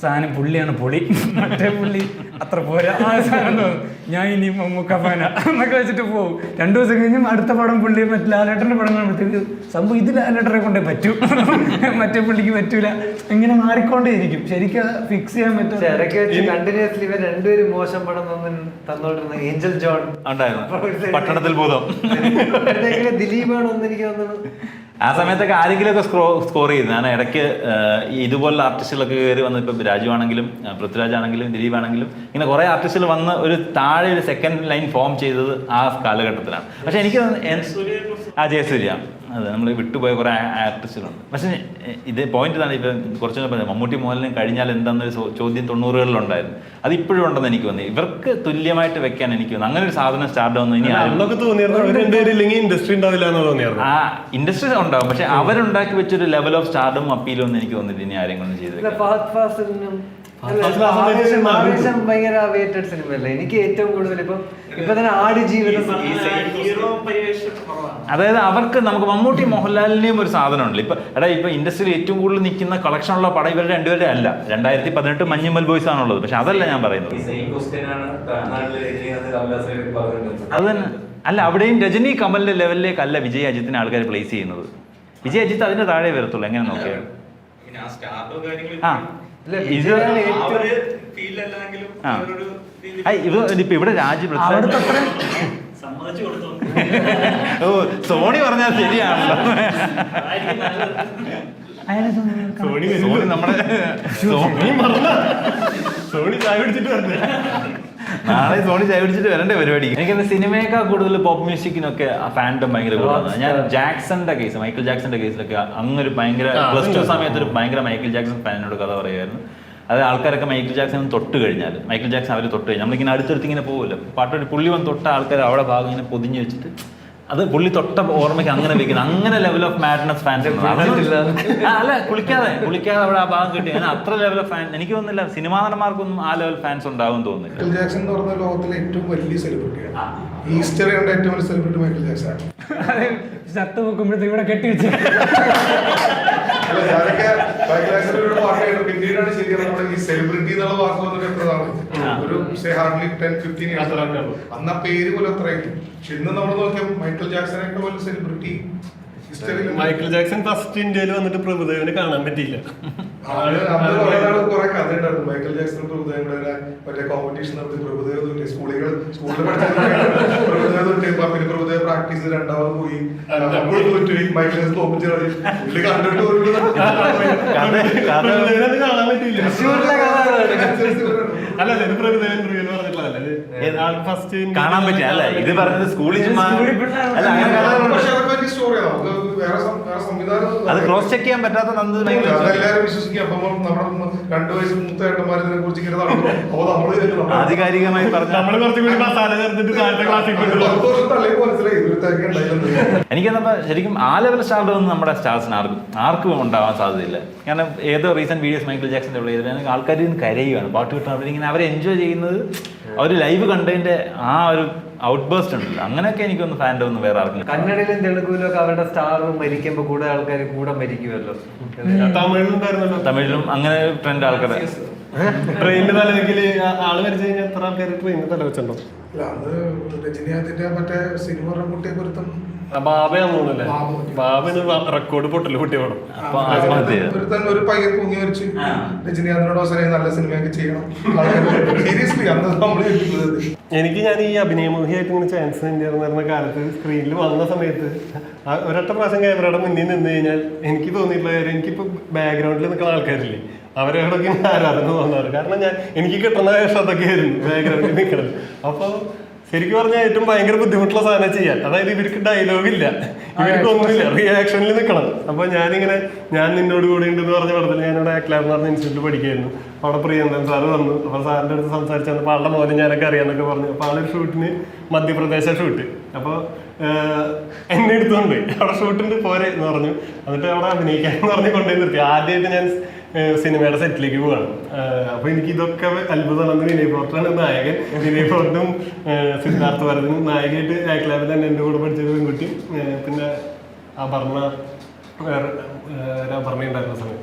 സാധനം പുള്ളിയാണ് പൊളി, മറ്റേ പുള്ളി അത്ര പോരാ, ആ സാധനം തോന്നും ഞാൻ ഇനി മമ്മൂക്ക ഫാനാ എന്നൊക്കെ വെച്ചിട്ട് പോകും. 2 ദിവസം കഴിഞ്ഞും അടുത്ത പടം പുള്ളി മറ്റേ ലാലേട്ടൻ്റെ പടം കാണുമ്പോഴത്തേക്ക് സംഭവം ഇത് ലാലേട്ടനെ കൊണ്ടേ പറ്റൂ, മറ്റേ പുള്ളിക്ക് പറ്റൂല, ഇങ്ങനെ മാറിക്കൊണ്ടേയിരിക്കും. ശരിക്കും ഫിക്സ് ചെയ്യാൻ പറ്റും. ഇടയ്ക്ക് വെച്ച് കണ്ടിന്യൂസ്ലി ഇവർ രണ്ടുപേരും മോശം പടം തന്നോണ്ടിരുന്ന ഏഞ്ചൽ ജോൺ ഉണ്ടായിരുന്നു പട്ടണത്തിൽ ഭൂതം. ദിലീപാണോ എന്ന് എനിക്ക് തോന്നുന്നു. ആ സമയത്തൊക്കെ ആരെങ്കിലുമൊക്കെ സ്കോർ ചെയ്തു. ഞാൻ ഇടയ്ക്ക് ഇതുപോലുള്ള ആർട്ടിസ്റ്റുകളൊക്കെ കയറി വന്ന് ഇപ്പം രാജു ആണെങ്കിലും പൃഥ്വിരാജ് ആണെങ്കിലും ദിലീപ് ആണെങ്കിലും ഇങ്ങനെ കുറേ ആർട്ടിസ്റ്റുകൾ വന്ന് ഒരു താഴെ ഒരു സെക്കൻഡ് ലൈൻ ഫോം ചെയ്തത് ആ കാലഘട്ടത്തിലാണ്. പക്ഷെ എനിക്ക് ജയസൂര്യ, അതെ നമ്മൾ വിട്ടുപോയ കുറേ ആർട്ടിസ്റ്റുകളുണ്ട്. പക്ഷേ ഇത് പോയിന്റ് ഇതാണ്, ഇപ്പം കുറച്ച് പറഞ്ഞത് മമ്മൂട്ടി മോഹൻലാലിനും കഴിഞ്ഞാൽ എന്താണെന്നൊരു ചോദ്യം 90കളിലുണ്ടായിരുന്നു. അത് ഇപ്പോഴും ഉണ്ടെന്ന് എനിക്ക് തോന്നി. ഇവർക്ക് തുല്യമായിട്ട് വെക്കാൻ എനിക്ക് തോന്നുന്നു. അങ്ങനെ ഒരു സാധനം സ്റ്റാർട്ട് ആവുന്നു. ഇനി ഇൻഡസ്ട്രി ഉണ്ടാവില്ല എന്ന് തോന്നിയായിരുന്നു. ആ ഇൻഡസ്ട്രി ഉണ്ടാവും, പക്ഷെ അവരുണ്ടാക്കി വെച്ചൊരു ലെവൽ ഓഫ് സ്റ്റാർഡും അപ്പീലും ഒന്നും എനിക്ക് തോന്നിയിട്ട് ഇനി ആരെയും കൊണ്ട് ചെയ്തില്ല. ഭയങ്കര വെയിറ്റഡ് സിനിമയല്ലേ. എനിക്ക് ഏറ്റവും കൂടുതൽ ഇപ്പൊ തന്നെ ആടുജീവിതം, അതായത് അവർക്ക് നമുക്ക് മമ്മൂട്ടി മോഹൻലാലിനെയും ഒരു സാധനം ഉണ്ടല്ലോ. ഇപ്പൊ ഇൻഡസ്ട്രിയിൽ ഏറ്റവും കൂടുതൽ നിൽക്കുന്ന കളക്ഷനുള്ള പടം ഇവരുടെ രണ്ടുപേരുടെ അല്ല. 2018 മഞ്ഞുമൽ ബോയ്സ് ആണുള്ളത്. പക്ഷെ അതല്ല ഞാൻ പറയുന്നത്. അത് തന്നെ അല്ല, അവിടെയും രജനി കമലിന്റെ ലെവലിലേക്കല്ല വിജയ് അജിത്തിനെ ആൾക്കാർ പ്ലേസ് ചെയ്യുന്നത്. വിജയ് അജിത്ത് അതിന്റെ താഴെ വരത്തുള്ളൂ. എങ്ങനെ നോക്കിയാൽ ഇപ്പൊ ഇവിടെ രാജ് ഓ സോണി പറഞ്ഞാൽ ശരിയാണല്ലോ. സോണി നമ്മുടെ സോണി ചായ പിടിച്ചിട്ട് വരണ്ടേ? നാളെ സോണി ചായ പിടിച്ചിട്ട് വരേണ്ട പരിപാടി. എനിക്കത് സിനിമയേക്കാൾ കൂടുതൽ പോപ്പ് മ്യൂസിക്കിനൊക്കെ ഫാൻഡം ഭയങ്കര കൂടുതലാണ്. ഞാൻ ജാക്സന്റെ കേസ്, മൈക്കിൾ ജാക്സന്റെ കേസിലൊക്കെ അങ്ങൊരു ഭയങ്കര +2 സമയത്ത് ഒരു ഭയങ്കര മൈക്കിൾ ജാക്സൺ ഫാനിനോട് കഥ പറയുമായിരുന്നു. അത് ആൾക്കാരൊക്കെ മൈക്കിൾ ജാക്സൺ തൊട്ട് കഴിഞ്ഞാൽ മൈക്കിൾ ജാക്സൺ അവർ തൊട്ട് കഴിഞ്ഞാൽ നമ്മളിങ്ങനെ അടുത്തടുത്ത് ഇങ്ങനെ പോകുമല്ലോ. പാട്ടൊരു പുള്ളി വന്ന് തൊട്ട ആൾക്കാർ അവിടെ ഭാഗം ഇങ്ങനെ പൊതിഞ്ഞ് വെച്ചിട്ട് അത് പുള്ളി തൊട്ട ഓർമ്മയ്ക്ക് അങ്ങനെ വെക്കുന്നത്. അങ്ങനെ ലെവൽ ഓഫ് മാഡ്നസ് ഫാൻസ് അല്ല, കുളിക്കാതെ അവിടെ ആ ഭാഗം കിട്ടി. അങ്ങനെ അത്ര ലെവൽ ഓഫ് ഫാൻ എനിക്ക് തോന്നുന്നില്ല സിനിമാ നടന്മാർക്കൊന്നും ആ ലെവൽ ഫാൻസ് ഉണ്ടാവും തോന്നുന്നില്ല. മൈക്കിൾ ജാക്സൺ എന്ന് പറഞ്ഞ ലോകത്തിലെ ഏറ്റവും വലിയ സെലിബ്രിറ്റിയാണ്. ഈസ്റ്റർ കണ്ട ഏറ്റവും വലിയ സെലിബ്രിറ്റി മൈക്കിൾ ജാക്സൺ ആണ്. ഷർട്ട് നോക്കുമ്പോഴത്തേക്ക് ഇവിടെ കെട്ടി വെച്ചു. ഞാനൊക്കെ മൈക്കിൾ ജാക്സന്റെ പാട്ടായിട്ട് പിന്നീടാണ് ശരിയാണ് നമ്മുടെ ഈ സെലിബ്രിറ്റി എന്നുള്ള വാക്ക് വന്നിട്ട് എത്രതാണ് ഒരു ഹാർഡ്ലി 10-15 ഇയേഴ്സ് അന്ന് ആ പേര് പോലും അത്രയായിരിക്കും. പക്ഷെ ഇന്ന് നമ്മൾ നോക്കിയാൽ മൈക്കിൾ ജാക്സനൊക്കെ പോലെ സെലിബ്രിറ്റി മൈക്കിൾ ജാക്സൺ ഫസ്റ്റ് ഇന്ത്യയിൽ വന്നിട്ട് പ്രഭുദേവനെ കാണാൻ പറ്റിയില്ല. കുറെ കഥ ഉണ്ടായിരുന്നു. മൈക്കിൾ ജാക്സൺ പ്രഭുദേവയുടെ മറ്റേ കോമ്പറ്റീഷൻ നടത്തി പ്രഭുദേവ തൊട്ട് സ്കൂളിൽ പഠിച്ച പിന്നെ പ്രഭുദേവ പ്രാക്ടീസ് 2ാമത് പോയി മൈക്കിൾ ജാക്സൺ തോപ്പിച്ച് പുള്ളി കണ്ടിട്ട് കാണാൻ പറ്റിയില്ല. അല്ല പ്രഭുദേവൻ കാണാൻ പറ്റില്ല. അല്ല ഇത് പറഞ്ഞത് സ്കൂളിൽ അത് ക്രോസ് ചെക്ക് ചെയ്യാൻ പറ്റാത്ത എല്ലാവരും വിശ്വസിക്കും. അപ്പൊ നമ്മുടെ 2 വയസ്സ് മൂത്ത ഏട്ടന്മാരെ കുറിച്ച് ആധികാരികമായി പറഞ്ഞു. എനിക്കെന്നപ്പോ ശരിക്കും ആ ലെവൽ സ്റ്റാർഡ് ഒന്നും നമ്മുടെ സ്റ്റാർസിന് ആർക്കും ഉണ്ടാവാൻ സാധ്യതയില്ല. കാരണം ഏതോ റീസെന്റ് വീഡിയോസ് മൈക്കിൾ ജാക്സന്റെ ഉള്ള ആൾക്കാർ കരയുകയാണ് പാട്ട് കിട്ടുന്ന. അവരിങ്ങനെ അവരെ എൻജോയ് ചെയ്യുന്നത് അവർ ലൈവ് കണ്ടതിന്റെ ആ ഒരു ഔട്ട് ബേസ്റ്റ് ഉണ്ടല്ലോ. അങ്ങനെയൊക്കെ എനിക്കൊന്ന് ഫാൻഡ് ഒന്നും വേറെ ആർക്കും. കന്നഡയിലും തെലുഗുവിലും ഒക്കെ അവരുടെ സ്റ്റാർ മരിക്കുമ്പോ കൂടെ ആൾക്കാർ കൂടെ മരിക്കുമല്ലോ. തമിഴിലും അങ്ങനെ ട്രെൻഡ് ആൾക്കാരെ ട്രെയിനിന്റെ തലവെക്കില് ആള് മരിച്ചു കഴിഞ്ഞാൽ എത്ര ആൾക്കാർ ട്രെയിനിന്റെ തല വെച്ചിട്ടുണ്ടോ? അല്ല അത് രജനീകാന്തിന്റെ മറ്റേ സിനിമ റംബൂട്ടിയെ പൊരുത്തം ബാബയാന്ന് തോന്നുന്നല്ലേ? ബാബന് റെക്കോർഡ് പൊട്ടല് പൊട്ടി വേണം. അപ്പൊ ആത്മഹത്യ ചെയ്തു. ഒരു പയ്യൻ തൂങ്ങി വരച്ച് രജനീകാന്തിനോട് അവസരം നല്ല സിനിമയൊക്കെ ചെയ്യണം. സീരിയസ്ലി അന്ന് നമ്മൾ എനിക്ക് ഞാൻ ഈ അഭിനയമോഹിയായിട്ട് ഇങ്ങനെ ചാൻസ് ഉണ്ടായിരുന്ന കാലത്ത് സ്ക്രീനിൽ വന്ന സമയത്ത് ഒരൊറ്റ പ്രാവശ്യം ക്യാമറയുടെ മുന്നിൽ നിന്ന് കഴിഞ്ഞാൽ എനിക്ക് തോന്നിയിട്ടുള്ള കാര്യം, എനിക്കിപ്പോൾ ബാക്ക്ഗ്രൗണ്ടിൽ നിൽക്കുന്ന ആൾക്കാരില്ലേ അവരോടൊക്കെ ആരാധന തോന്നാറ്. കാരണം എനിക്ക് കിട്ടുന്ന വേഷം അതൊക്കെയായിരുന്നു ബാക്ക്ഗ്രൗണ്ടിൽ നിൽക്കുന്നത്. അപ്പോൾ ശരിക്കും പറഞ്ഞാൽ ഏറ്റവും ഭയങ്കര ബുദ്ധിമുട്ടുള്ള സാധനം ചെയ്യാൻ. അതായത് ഇവർക്ക് ഡയലോഗില്ല, ഇവർക്ക് ഒന്നുമില്ല, റിയാക്ഷനിൽ നിൽക്കണം. അപ്പോൾ ഞാൻ നിന്നോട് കൂടെ ഉണ്ടെന്ന് പറഞ്ഞ പടത്തിൽ ഞാനിവിടെ ആക്ലാബ് എന്ന് പറഞ്ഞ ഇൻസ്റ്റിറ്റ്യൂട്ടിൽ പഠിക്കുകയായിരുന്നു. അവിടെ പ്രിയന്തൻ സാറ് വന്നു. അപ്പോൾ സാറിൻ്റെ അടുത്ത് സംസാരിച്ചു വന്നപ്പോൾ ആളുടെ മോനെ ഞാനൊക്കെ അറിയാമെന്നൊക്കെ പറഞ്ഞു. അപ്പോൾ ആളൊരു ഷൂട്ടിന് മധ്യപ്രദേശ ഷൂട്ട്. അപ്പോൾ എന്നെ എടുത്തുകൊണ്ട് അവിടെ ഷൂട്ടുണ്ട് പോരെ എന്ന് പറഞ്ഞു. എന്നിട്ട് അവിടെ അഭിനയിക്കാമെന്ന് പറഞ്ഞ് കൊണ്ടുപോയി നിർത്തി. ആദ്യമായിട്ട് ഞാൻ സിനിമയുടെ സെറ്റിലേക്ക് പോവാണ്. അപ്പൊ എനിക്ക് ഇതൊക്കെ അത്ഭുതമാണ്. വിനയ് ഫോർട്ടാണ് നായകൻ. വിനയ് ഫോർട്ടും സിദ്ധാർത്ഥ ഭരതനും നായികയായിട്ട് ആക്ലാബിൽ തന്നെ എൻ്റെ കൂടെ പഠിച്ചത് പെൺകുട്ടി. പിന്നെ അപർണ ഉണ്ടായിരുന്ന സമയം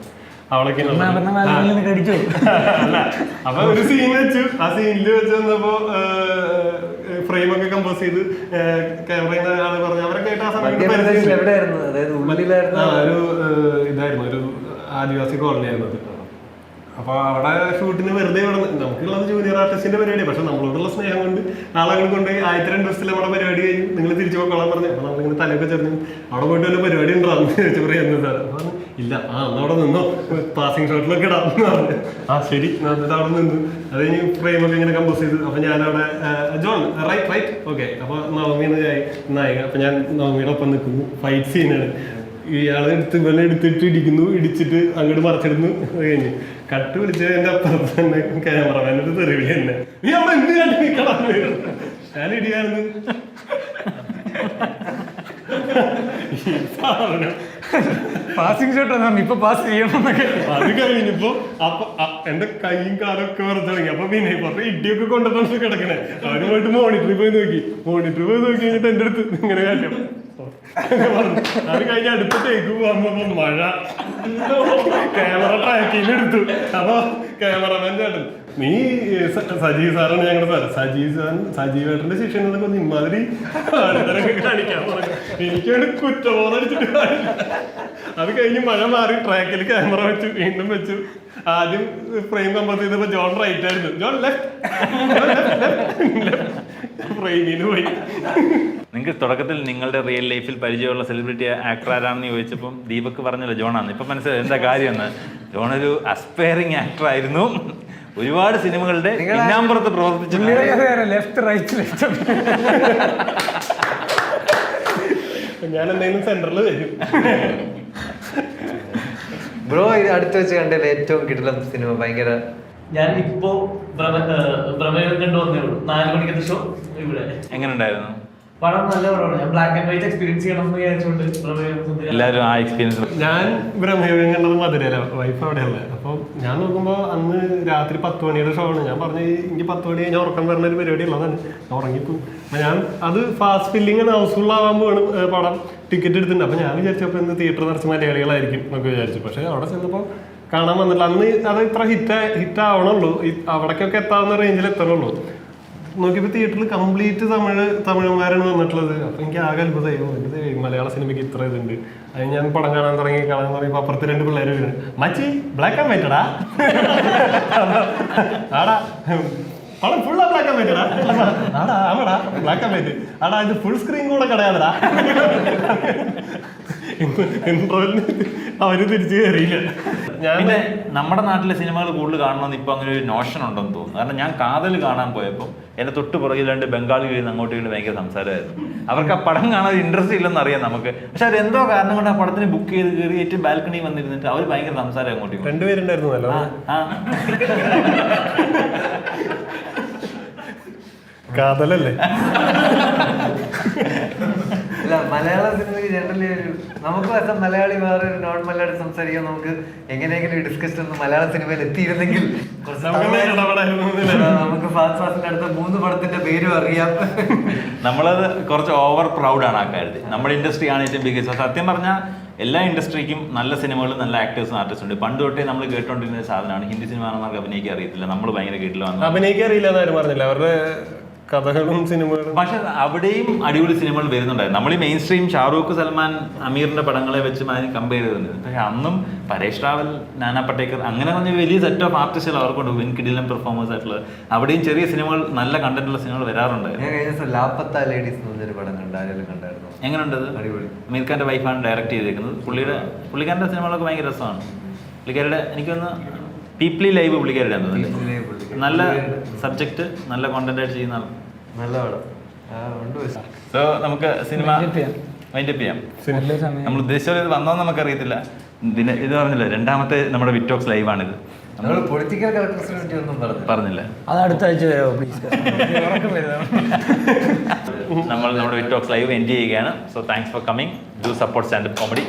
അവളൊക്കെ അല്ല. അപ്പൊ ഒരു സീൻ വെച്ചു. ആ സീനിൽ വെച്ച് വന്നപ്പോ ഫ്രെയിമൊക്കെ കമ്പോസ് ചെയ്ത് ക്യാമറ ആള് പറഞ്ഞു അവരൊക്കെ ആയിട്ട് ആ സമയത്ത് ഒരു ഇതായിരുന്നു, ഒരു ആദിവാസി കോളനി ആയിരുന്നത്. അപ്പോൾ അവിടെ ഷൂട്ടിന് വെറുതെ ഇവിടെ നമുക്കുള്ളത് ജൂനിയർ ആർട്ടിസ്റ്റിന്റെ പരിപാടി. പക്ഷെ നമ്മളോടുള്ള സ്നേഹം കൊണ്ട് ആളങ്ങനെ കൊണ്ട് 1,2 ദിവസത്തിൽ നമ്മുടെ പരിപാടി കഴിഞ്ഞു നിങ്ങൾ തിരിച്ചു പോയിക്കോളാൻ പറഞ്ഞു. അപ്പോൾ നമ്മളിങ്ങനെ തലയൊക്കെ ചെറിഞ്ഞു അവിടെ പോയിട്ട് വല്ല പരിപാടി ഉണ്ടാകും ചോദിച്ചു പറയുന്നത് സാർ. അപ്പോൾ ഇല്ല, അവിടെ നിന്നോ പാസിംഗ് ഷോട്ടിലൊക്കെ ഇടാമെന്ന് പറഞ്ഞു. ശരി എന്നിട്ട് അവിടെ നിന്നു. അത് കഴിഞ്ഞ് ഫ്രെയിമൊക്കെ ഇങ്ങനെ കമ്പോസ് ചെയ്തു. അപ്പോൾ ഞാനവിടെ ജോൺ റൈറ്റ് ഓക്കെ. അപ്പോൾ നവമിന്ന് നായിക. അപ്പോൾ ഞാൻ നവമിയുടെ ഒപ്പം നിൽക്കുന്നു. ഫൈറ്റ് സീനാണ്. ഇയാളെ എടുത്തിട്ട് ഇടിച്ചിട്ട് അങ്ങോട്ട് മറിച്ചിടുന്നു. കഴിഞ്ഞ് കട്ട് വിളിച്ചത് എൻ്റെ അപ്പുറത്ത് തന്നെ ക്യാമറമാനോട് തെറിവിളി തന്നെ. നീ അവിടെ എന്ത് കാട്ടിക്കണം ഞാൻ ഇടിയായിരുന്നു. പാസിംഗ് ഷോട്ട് ഇപ്പൊ പാസ് ചെയ്യണം. അത് കഴിഞ്ഞപ്പോ അപ്പൊ എന്റെ കൈയും കാലൊക്കെ വറുത്ത് തുടങ്ങി. അപ്പൊ പിന്നെ പുറത്ത് ഇടിയൊക്കെ കൊണ്ടുപോയി കിടക്കണേ. അവര് പോയിട്ട് മോണിറ്ററിൽ പോയി നോക്കി കഴിഞ്ഞിട്ട് എന്റെ അടുത്ത് ഇങ്ങനെ കാര്യം അത് കഴിഞ്ഞ അടുത്ത ടേക്ക് വന്നപ്പോ മഴ ക്യാമറ ട്രാക്കിങ് എടുത്തു. അപ്പൊ ക്യാമറമാൻ ചേട്ടൻ നീ സജീവ് സാറാണ് ഞങ്ങളുടെ സാർ. സജീവേട്ടന്റെ ശിക്ഷ എന്നൊക്കെ ഇമാതിരി കാണിക്കാൻ പറഞ്ഞു. എനിക്കാണ് കുറ്റബോധം അടിച്ചിട്ട്. അത് കഴിഞ്ഞ് മഴ മാറി ട്രാക്കിൽ ക്യാമറ വെച്ചു, വീണ്ടും വെച്ചു. ആദ്യം ഫ്രെയിം കമ്പോസ് ചെയ്തപ്പോ ജോൺ റൈറ്റ് ആയിരുന്നു. ജോൺ ഫ്രെയിമിന് പോയി. നിങ്ങൾക്ക് തുടക്കത്തിൽ നിങ്ങളുടെ റിയൽ ലൈഫിൽ പരിചയമുള്ള സെലിബ്രിറ്റി ആക്ടർ ആരാണെന്ന് ചോദിച്ചപ്പം ദീപക് പറഞ്ഞല്ലോ ജോണാണ്. ഇപ്പം മനസ്സിലായി എന്താ കാര്യമെന്ന്. ജോൺ ഒരു അസ്പയറിംഗ് ആക്ടർ ആയിരുന്നു. ഒരുപാട് സിനിമകളുടെ പിന്നാമ്പുറത്ത് പ്രവർത്തിച്ചിട്ടുണ്ട്. ഞാൻ എന്തെങ്കിലും സെന്ററിൽ വരും. ബ്രോ ഇത് അടുത്ത് വെച്ച് കണ്ടതിൽ ഏറ്റവും കിട്ടുന്ന സിനിമ ഭയങ്കര ഞാൻ ഇപ്പോ പ്രമേയം കണ്ടുവന്നേ ഉള്ളൂ. 4 മണിക്കത്തെ ഷോ ഇവിടെ. എങ്ങനെ ഉണ്ടായിരുന്നു പടം? നല്ല പടമാണ്. ഞാൻ ബ്ലാക്ക് ആൻഡ് വൈറ്റ് എക്സ്പീരിയൻസ് ചെയ്യണം എന്ന് വിചാരിച്ചുകൊണ്ട് എല്ലാവരും ആ എക്സ്പീരിയൻസ്. ഞാൻ ബ്രഹ്മയോഗം കണ്ടത് മധുരയില, വൈഫ് അവിടെയല്ല. അപ്പോൾ ഞാൻ നോക്കുമ്പോൾ അന്ന് രാത്രി 10 മണിയുടെ ഷോ ആണ്. ഞാൻ പറഞ്ഞു എനിക്ക് 10 മണി കഴിഞ്ഞാൽ ഉറക്കം വരുന്ന ഒരു പരിപാടി ഉള്ളതാണ്. ഉറങ്ങിപ്പോവും. അപ്പം ഞാൻ അത് ഫാസ്റ്റ് ഫില്ലിങ് ഹൗസ്ഫുൾ ആവാൻ പോവാണ് പടം. ടിക്കറ്റ് എടുത്തിട്ടുണ്ട്. അപ്പോൾ ഞാൻ വിചാരിച്ചപ്പോൾ ഇന്ന് തിയേറ്റർ നിറച്ച് മലയാളികളായിരിക്കും എന്നൊക്കെ വിചാരിച്ചു. പക്ഷേ അവിടെ ചെന്നപ്പോൾ കാണാൻ വന്നില്ല. അന്ന് അത് ഇത്ര ഹിറ്റ് ആവണുള്ളൂ. അവിടേക്കൊക്കെ എത്താവുന്ന റേഞ്ചിൽ എത്തണുള്ളൂ. നോക്കിയപ്പോൾ തിയേറ്ററിൽ കംപ്ലീറ്റ് തമിഴന്മാരാണ് വന്നിട്ടുള്ളത്. അപ്പോൾ എനിക്ക് ആകെ അത്ഭുതമായി. മലയാള സിനിമയ്ക്ക് ഇത്ര ഇതുണ്ട്. അത് ഞാൻ പടം കാണാൻ തുടങ്ങിയപ്പോൾ അപ്പുറത്ത് 2 പിള്ളേർ വീണ് മച്ചി ബ്ലാക്ക് ആൻഡ് വൈറ്റടാ ആടാ പടം ഫുള്ളാ ബ്ലാക്ക് ആൻഡ് വൈറ്റടാ ആടാ ആടാ ബ്ലാക്ക് ആൻഡ് വൈറ്റ് ആടാ ഇത് ഫുൾ സ്ക്രീൻ കൂടെ കിടയാതടാ. ഇൻട്രോയില് അവര് തിരിച്ചു കയറിയില്ല. പിന്നെ നമ്മുടെ നാട്ടിലെ സിനിമകൾ കൂടുതൽ കാണണമെന്ന് ഇപ്പൊ അങ്ങനെ ഒരു നോഷൻ ഉണ്ടെന്ന് തോന്നുന്നു. കാരണം ഞാൻ കാതൽ കാണാൻ പോയപ്പോൾ എന്റെ തൊട്ട് പുറകിൽ 2 ബംഗാളികളിൽ നിന്ന് അങ്ങോട്ടും ഭയങ്കര സംസാരമായിരുന്നു. അവർക്ക് ആ പടം കാണാൻ ഇൻട്രസ്റ്റ് ഇല്ലെന്ന് അറിയാം നമുക്ക്. പക്ഷെ അതെന്തോ കാരണം കൊണ്ട് ആ പടത്തിന് ബുക്ക് ചെയ്ത് കയറി ഏറ്റവും ബാൽക്കണി വന്നിരുന്നിട്ട് അവർ ഭയങ്കര സംസാരം അങ്ങോട്ടും. 2 പേരുണ്ടായിരുന്നല്ലോ. കാതലല്ലേ? അല്ല, മലയാള സിനിമയ്ക്ക് ജനറലി നമുക്ക് അത്ര മലയാളി വേറെ ഒരു നോൺ മലയാളി സംസാരിക്കാൻ നമുക്ക് എങ്ങനെയെങ്കിലും ഡിസ്കസ് ഒന്ന് മലയാള സിനിമയിൽ എത്തിയിരുന്നെങ്കിൽ നമുക്ക് ഫാസ്റ്റ് അടുത്ത 3 പടത്തിന്റെ പേരും അറിയാം. നമ്മളത് കുറച്ച് ഓവർ പ്രൗഡാണ് ആ കാര്യത്തിൽ. നമ്മുടെ ഇൻഡസ്ട്രിയാണ് ഏറ്റവും ബിഗസ്റ്റ്. സത്യം പറഞ്ഞാൽ എല്ലാ ഇൻഡസ്ട്രിക്കും നല്ല സിനിമകളും നല്ല ആക്ടേഴ്സും ആർട്ടിസ്റ്റും ഉണ്ട്. പണ്ട് തൊട്ടേ നമ്മൾ കേട്ടോണ്ടിരുന്ന സാധനമാണ് ഹിന്ദി സിനിമാർക്ക് അഭിനയിക്കാൻ അറിയത്തില്ല, നമ്മൾ ഭയങ്കര കേട്ടില്ല. അഭിനയിക്കാൻ അറിയില്ല എന്നാരും പറഞ്ഞില്ല. അവരുടെ കഥകളും സിനിമകളും. പക്ഷെ അവിടെയും അടിപൊളി സിനിമകൾ വരുന്നുണ്ടായിരുന്നു. നമ്മൾ ഈ മെയിൻ സ്ട്രീം ഷാറൂഖ്, സൽമാൻ, അമീറിന്റെ പടങ്ങളെ വെച്ച് കമ്പയർ ചെയ്തിട്ടുണ്ട്. പക്ഷെ അന്നും പരേഷ് റാവൽ, നാനാ പട്ടേക്കർ അങ്ങനെ പറഞ്ഞ വലിയ സെറ്റ് ഓഫ് ആർട്ടിസ്റ്റുകൾ അവർക്കുണ്ട്, കിടിലം പെർഫോമേഴ്സ് ആയിട്ടുള്ളത്. അവിടെയും ചെറിയ സിനിമകൾ, നല്ല കണ്ടന്റ് ഉള്ള സിനിമകൾ വരാറുണ്ടായിരുന്നു. ഞാൻ കഴിഞ്ഞ ദിവസം ലാപ്പത്ത ലേഡീസ് എന്ന് പറഞ്ഞൊരു പടം കണ്ടാലും കണ്ടായിരുന്നു. എങ്ങനെയുണ്ട്? അടിപൊളി. അമീർ ഖാന്റെ വൈഫാണ് ഡയറക്ട് ചെയ്തേക്കുന്നത്. പുള്ളിക്കാരൻ്റെ സിനിമകളൊക്കെ ഭയങ്കര രസമാണ്. പുള്ളിക്കാരുടെ എനിക്കൊന്ന് പീപ്ലി ലൈവ് പുള്ളിക്കാരുടെ നല്ല സബ്ജക്റ്റ്, നല്ല കോണ്ടന്റ് ആയിട്ട് ചെയ്യുന്ന നല്ല പടം. സോ നമുക്ക് സിനിമ വൈൻഡപ്പ് ചെയ്യാം. നല്ലൊരു സമയം. നമ്മൾ ഉദ്ദേശിച്ചത് ഇത് വന്നോന്ന് നമുക്കറിയത്തില്ല. ഇത് പറഞ്ഞില്ല, രണ്ടാമത്തെ നമ്മുടെ വിറ്റോക്സ് ലൈവാണിത്. നമ്മൾ പൊളിറ്റിക്കൽ കറക്റ്റസിനെ പറ്റി ഒന്നും പറഞ്ഞില്ല. അത് അടുത്ത ആഴ്ച വരാമോ പ്ലീസ്? ഉറക്കം വരുന്നതാണ്. നമ്മൾ നമ്മുടെ വിറ്റോക്സ് ലൈവ് എൻജോയ് ചെയ്യുകയാണ്. So thanks for coming. Do support stand up comedy.